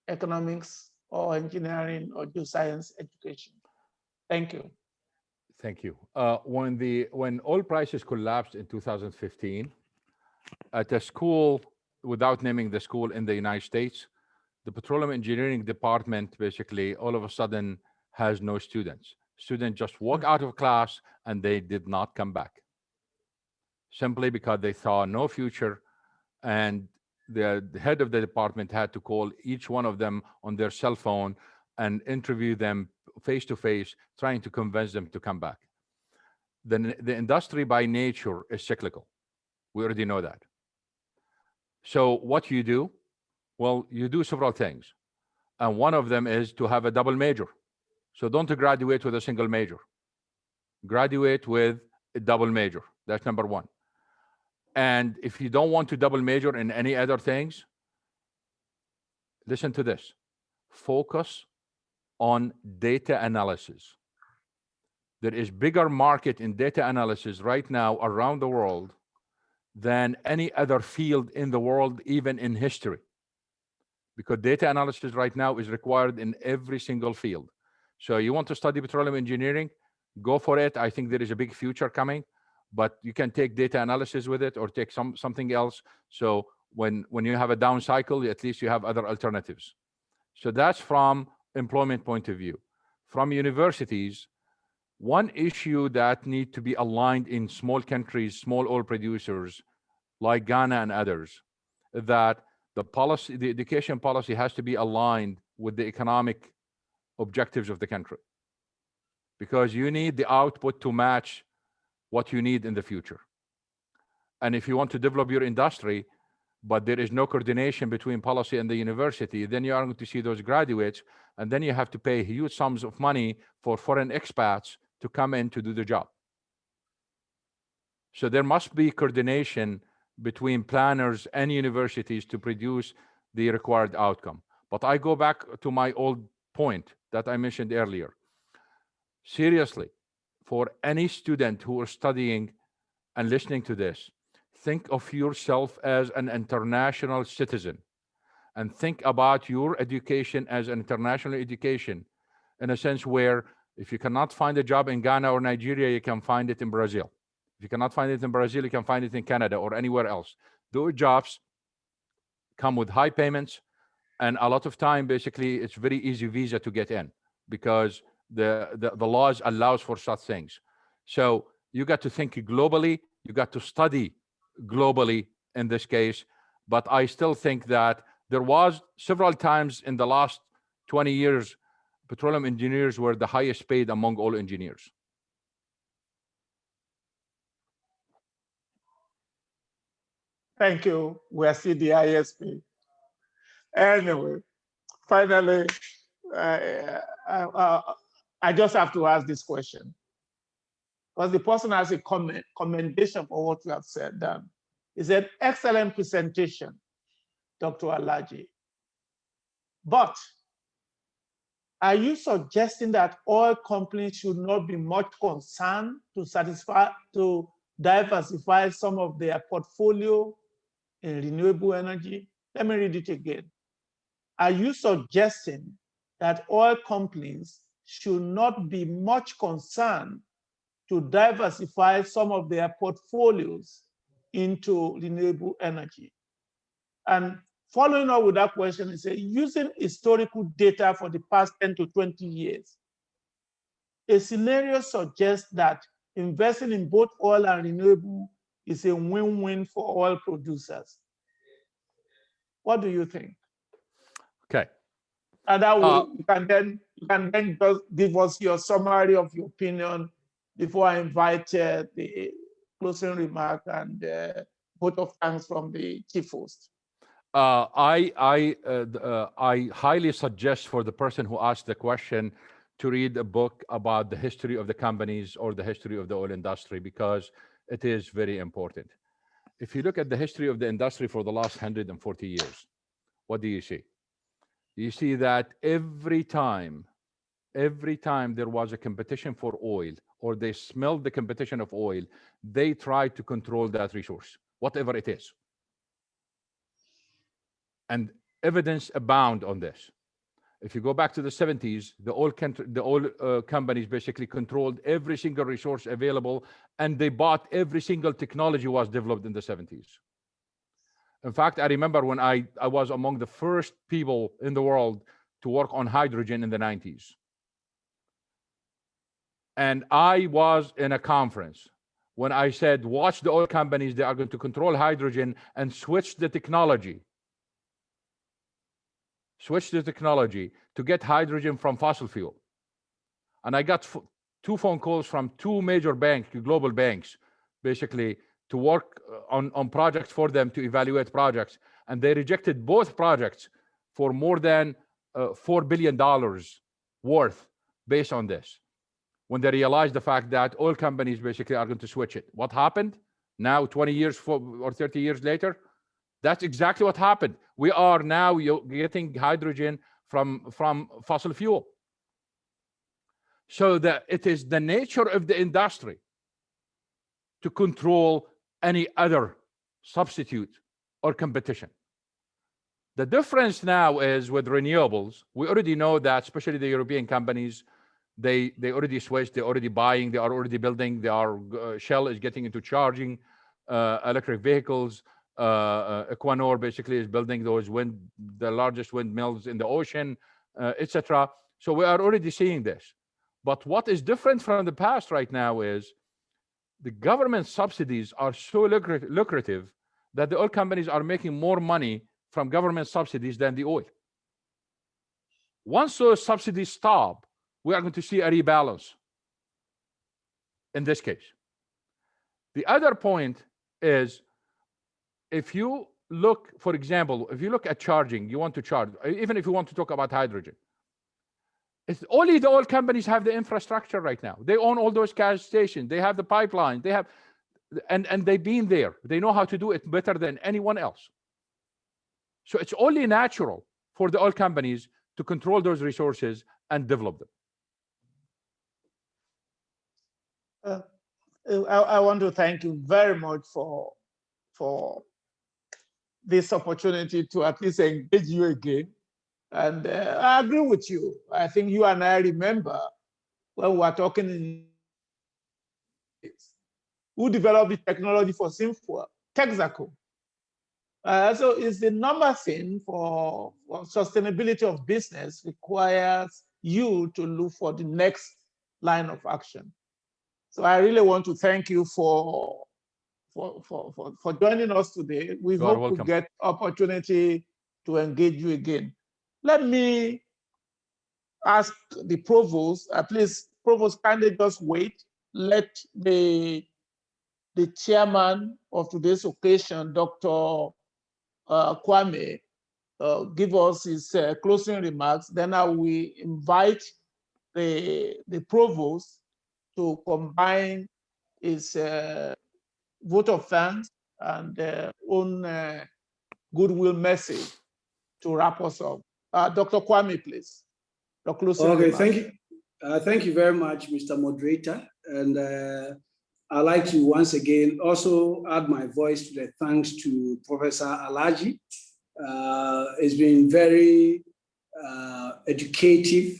economics or engineering or geoscience education. Thank you. Thank you. When oil prices collapsed in 2015, at a school, without naming the school in the United States, the petroleum engineering department basically all of a sudden has no students. Students just walk out of class and they did not come back, simply because they saw no future, and the head of the department had to call each one of them on their cell phone and interview them face to face, trying to convince them to come back. The industry by nature is cyclical. We already know that. So what you do? Well, you do several things. And one of them is to have a double major. So don't graduate with a single major. Graduate with a double major. That's number one. And if you don't want to double major in any other things, listen to this. Focus on data analysis. There is bigger market in data analysis right now around the world than any other field in the world, even in history. Because data analysis right now is required in every single field. So you want to study petroleum engineering, go for it. I think there is a big future coming, but you can take data analysis with it or take something else. So when you have a down cycle, at least you have other alternatives. So that's from employment point of view. From universities, one issue that need to be aligned in small countries, small oil producers like Ghana and others, that the education policy has to be aligned with the economic objectives of the country, because you need the output to match what you need in the future. And if you want to develop your industry, but there is no coordination between policy and the university, then you are going to see those graduates, and then you have to pay huge sums of money for foreign expats to come in to do the job. So there must be coordination between planners and universities to produce the required outcome. But I go back to my old point that I mentioned earlier. Seriously, for any student who is studying and listening to this, think of yourself as an international citizen, and think about your education as an international education, in a sense where if you cannot find a job in Ghana or Nigeria, you can find it in Brazil. If you cannot find it in Brazil, you can find it in Canada or anywhere else. Those jobs come with high payments, and a lot of time, basically, it's very easy visa to get in because the laws allows for such things. So you got to think globally, you got to study globally in this case. But I still think that there was several times in the last 20 years, petroleum engineers were the highest paid among all engineers. Thank you. We are still the ISP. Anyway, finally, I just have to ask this question, because the person has a commendation for what you have said. It's an excellent presentation, Dr. Alaji. But are you suggesting that oil companies should not be much concerned to diversify some of their portfolio in renewable energy? Let me read it again. Are you suggesting that oil companies should not be much concerned to diversify some of their portfolios into renewable energy? And following up with that question, is using historical data for the past 10 to 20 years, a scenario suggests that investing in both oil and renewable is a win-win for oil producers. What do you think? Okay. And that will, you can then just give us your summary of your opinion before I invite the closing remark and vote of thanks from the chief host. I highly suggest for the person who asked the question to read a book about the history of the companies or the history of the oil industry, because it is very important. If you look at the history of the industry for the last 140 years, what do you see? You see that every time every time there was a competition for oil, or they smelled the competition of oil, they tried to control that resource, whatever it is. And evidence abound on this. If you go back to the 70s, the oil companies basically controlled every single resource available, and they bought every single technology was developed in the 70s. In fact, I remember when I was among the first people in the world to work on hydrogen in the 90s. And I was in a conference when I said, watch the oil companies, they are going to control hydrogen and switch the technology to get hydrogen from fossil fuel. And I got 2 phone calls from 2 major banks, global banks, basically to work on projects for them, to evaluate projects. And they rejected both projects for more than $4 billion worth based on this, when they realized the fact that oil companies basically are going to switch it. What happened? Now, 20 years or 30 years later, that's exactly what happened. We are now getting hydrogen from fossil fuel. So that it is the nature of the industry to control any other substitute or competition. The difference now is with renewables, we already know that, especially the European companies, they already switched, they're already buying, they are already building, Shell is getting into charging electric vehicles. Equinor basically is building the largest windmills in the ocean, etc. So we are already seeing this. But what is different from the past right now is the government subsidies are so lucrative that the oil companies are making more money from government subsidies than the oil. Once those subsidies stop, we are going to see a rebalance in this case. The other point is, if you look, for example, if you look at charging, you want to charge, even if you want to talk about hydrogen, it's only the oil companies have the infrastructure right now. They own all those gas stations. They have the pipeline. They have, and they've been there. They know how to do it better than anyone else. So it's only natural for the oil companies to control those resources and develop them. I want to thank you very much for this opportunity to at least engage you again. And I agree with you. I think you and I remember when we were talking in who developed the technology for SimFuel, Texaco. So it's the number thing for sustainability of business requires you to look for the next line of action. So I really want to thank you for joining us today. We hope to get opportunity to engage you again. Let me ask the provost, please, provost, kindly just wait. Let the chairman of today's occasion, Dr. Kwame, give us his closing remarks. Then I will invite the provost to combine his vote of thanks and own goodwill message to wrap us up. Dr. Kwame, please. Okay, thank you. Thank you very much, Mr. Moderator. And I'd like to once again also add my voice to the thanks to Professor Alaji. It's been very educative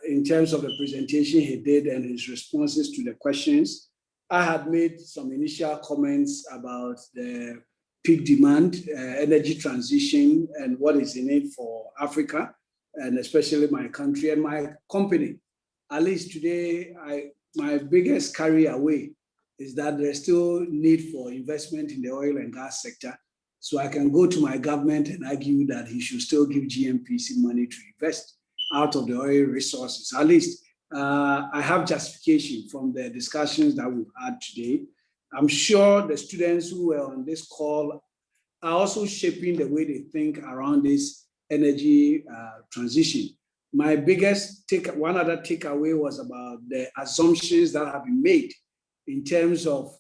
in terms of the presentation he did and his responses to the questions. I had made some initial comments about the peak demand, energy transition, and what is in it for Africa, and especially my country and my company. At least today, my biggest carry away is that there's still need for investment in the oil and gas sector. So I can go to my government and argue that he should still give GNPC money to invest out of the oil resources. At least I have justification from the discussions that we've had today. I'm sure the students who were on this call are also shaping the way they think around this energy transition. My biggest one other takeaway was about the assumptions that have been made in terms of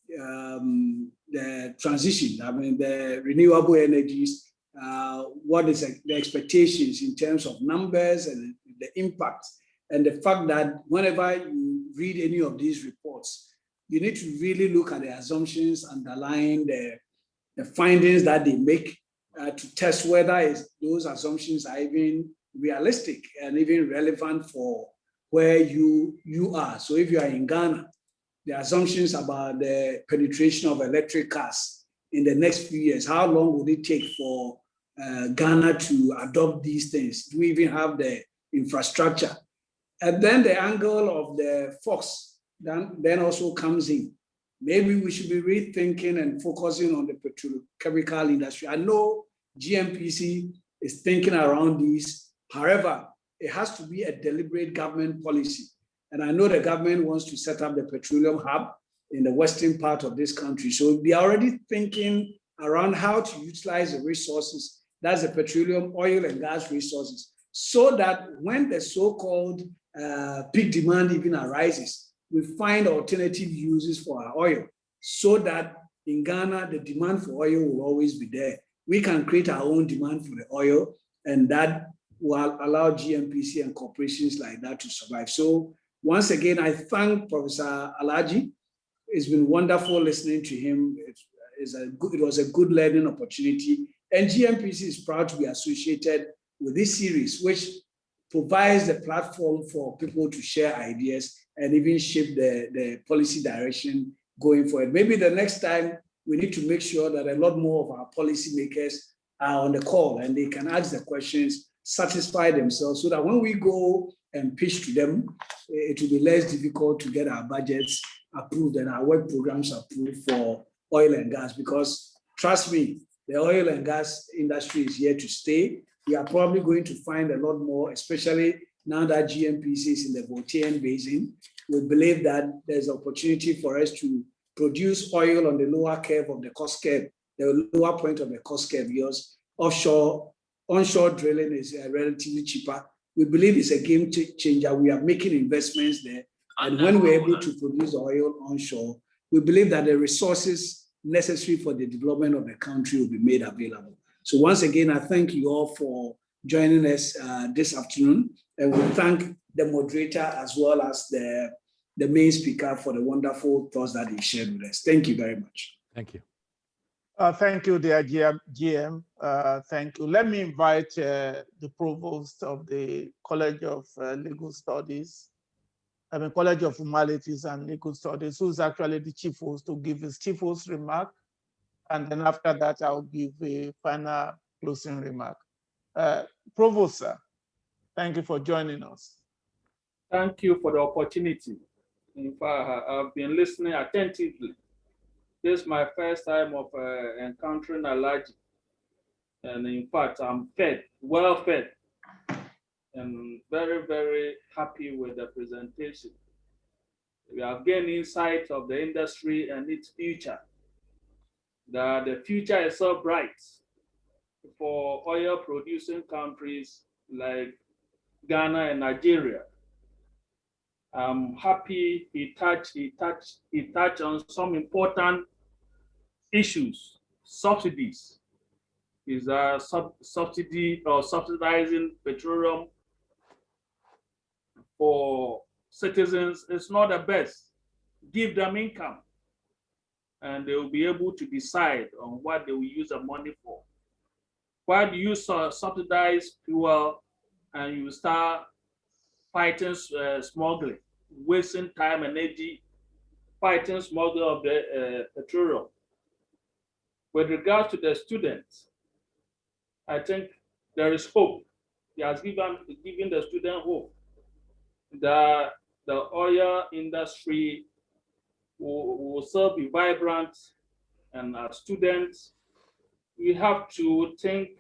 the transition. I mean, the renewable energies, what is the expectations in terms of numbers and the impact and the fact that whenever you read any of these reports, you need to really look at the assumptions underlying the findings that they make to test whether those assumptions are even realistic and even relevant for where you are. So if you are in Ghana, the assumptions about the penetration of electric cars in the next few years, how long would it take for Ghana to adopt these things? Do we even have the infrastructure? And then the angle of the Fox then also comes in. Maybe we should be rethinking and focusing on the petrochemical industry. I know GMPC is thinking around these. However, it has to be a deliberate government policy. And I know the government wants to set up the petroleum hub in the western part of this country. So they are already thinking around how to utilize the resources, that's the petroleum, oil and gas resources, so that when the so-called peak demand even arises, we find alternative uses for our oil, so that in Ghana, the demand for oil will always be there. We can create our own demand for the oil, and that will allow GMPC and corporations like that to survive. So once again, I thank Professor Alaji. It's been wonderful listening to him. It was a good learning opportunity. And GMPC is proud to be associated with this series, which provides the platform for people to share ideas and even shape the policy direction going forward. Maybe the next time we need to make sure that a lot more of our policymakers are on the call and they can ask the questions, satisfy themselves, so that when we go and pitch to them, it will be less difficult to get our budgets approved and our work programs approved for oil and gas. Because trust me, the oil and gas industry is here to stay. We are probably going to find a lot more, especially now that GMPC is in the Voltairean Basin. We believe that there's opportunity for us to produce oil on the lower curve of the cost curve, the lower point of the cost curve, because onshore drilling is relatively cheaper. We believe it's a game changer. We are making investments there. And when we're able to produce oil onshore, we believe that the resources necessary for the development of the country will be made available. So once again, I thank you all for joining us this afternoon. And we thank the moderator as well as the main speaker for the wonderful thoughts that he shared with us. Thank you very much. Thank you. Thank you, dear GM. Thank you. Let me invite the provost of the College of Legal Studies, College of Humanities and Legal Studies, who's actually the chief host, to give his chief host remark. And then after that, I'll give a final closing remark. Provost, sir, thank you for joining us. Thank you for the opportunity. In fact, I've been listening attentively. This is my first time of encountering Alaji. And in fact, I'm fed, well fed, and very, very happy with the presentation. We have gained insight of the industry and its future. That the future is so bright for oil producing countries like Ghana and Nigeria. I'm happy he touched on some important issues. Subsidies. Is a subsidy or subsidizing petroleum for citizens. It's not the best. Give them income, and they will be able to decide on what they will use the money for. Why do you subsidize fuel and you start fighting smuggling, wasting time and energy, fighting smuggling of the petroleum? With regard to the students, I think there is hope. He has given the student hope that the oil industry will still be vibrant, and as students, we have to think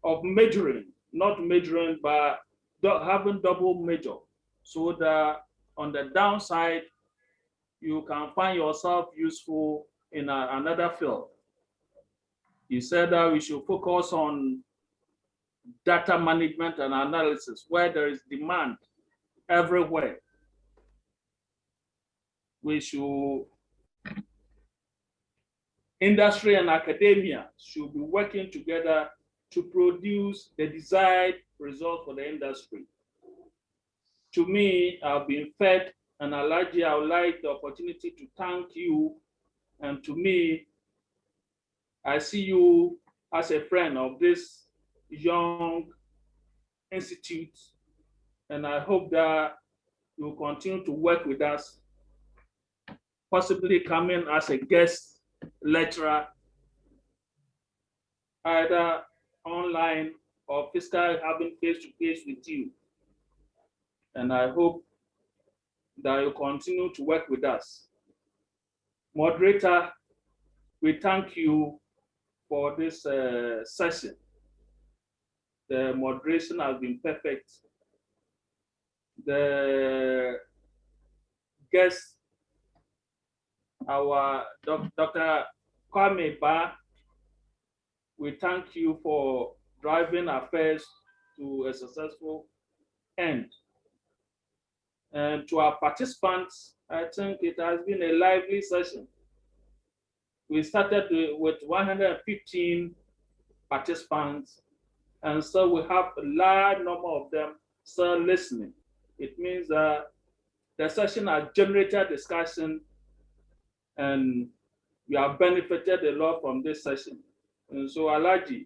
of majoring, not majoring, but having double major, so that on the downside, you can find yourself useful in another field. He said that we should focus on data management and analysis, where there is demand everywhere. We should, industry and academia should be working together to produce the desired result for the industry. To me, I've been fed, and Alhaji, I would like the opportunity to thank you. And to me, I see you as a friend of this young institute, and I hope that you will continue to work with us, possibly coming as a guest lecturer, either online or physically having face-to-face with you. And I hope that you continue to work with us. Moderator, we thank you for this session. The moderation has been perfect. The guest, our Dr. Kwame Ba, we thank you for driving affairs to a successful end. And to our participants, I think it has been a lively session. We started with 115 participants, and so we have a large number of them still listening. It means that the session has generated discussion, and we have benefited a lot from this session. And so, Alhaji,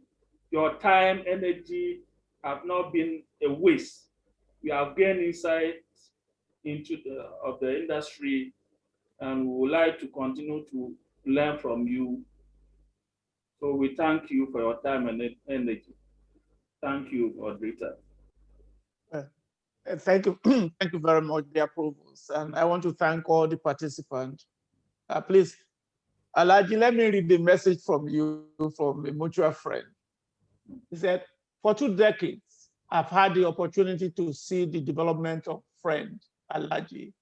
your time, energy have not been a waste. We have gained insight into the industry, and we would like to continue to learn from you. So we thank you for your time and energy. Thank you, moderator. Thank you. Thank you very much, the approvals. And I want to thank all the participants. Please, Alhaji, let me read the message from you, from a mutual friend. He said, for 2 decades, I've had the opportunity to see the development of friend Alhaji,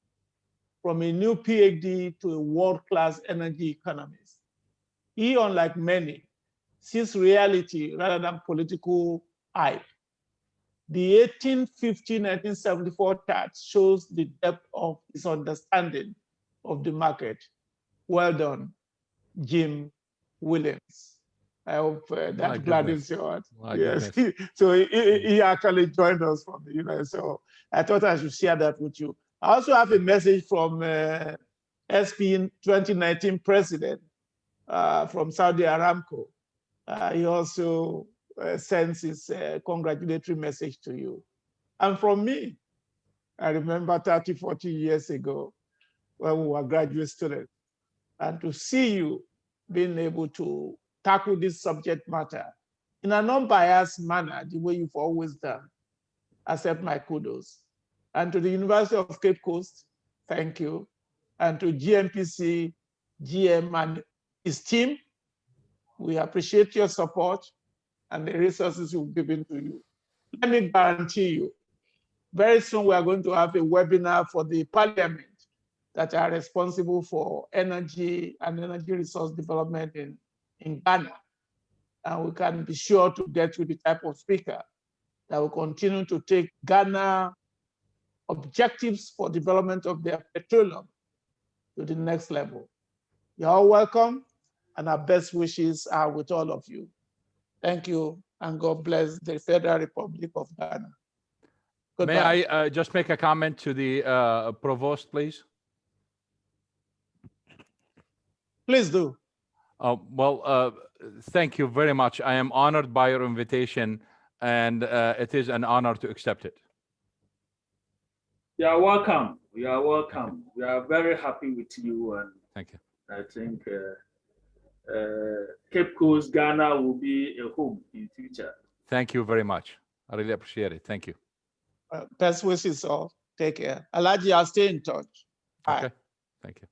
from a new PhD to a world-class energy economist. He, unlike many, sees reality rather than political hype. The 1850-1974 chart shows the depth of his understanding of the market. Well done, Jim Williams. I hope that gladdens your heart. Yes, so he actually joined us from the US. So I thought I should share that with you. I also have a message from SP 2019 president from Saudi Aramco. He also sends his congratulatory message to you. And from me, I remember 30, 40 years ago when we were graduate students, and to see you being able to tackle this subject matter in a non-biased manner, the way you've always done, accept my kudos. And to the University of Cape Coast, thank you. And to GMPC, GM and his team, we appreciate your support and the resources we've given to you. Let me guarantee you, very soon we are going to have a webinar for the parliament that are responsible for energy and energy resource development in Ghana. And we can be sure to get you the type of speaker that will continue to take Ghana objectives for development of their petroleum to the next level. You're all welcome, and our best wishes are with all of you. Thank you, and God bless the Federal Republic of Ghana. Goodbye. May I just make a comment to the provost, please? Please do. Thank you very much. I am honored by your invitation, and it is an honor to accept it. You are welcome. You are welcome. We are very happy with you, and thank you. I think Cape Coast, Ghana will be a home in future. Thank you very much. I really appreciate it. Thank you. Best wishes all. Take care. Alhaji, I'll stay in touch. Bye. Okay. Thank you.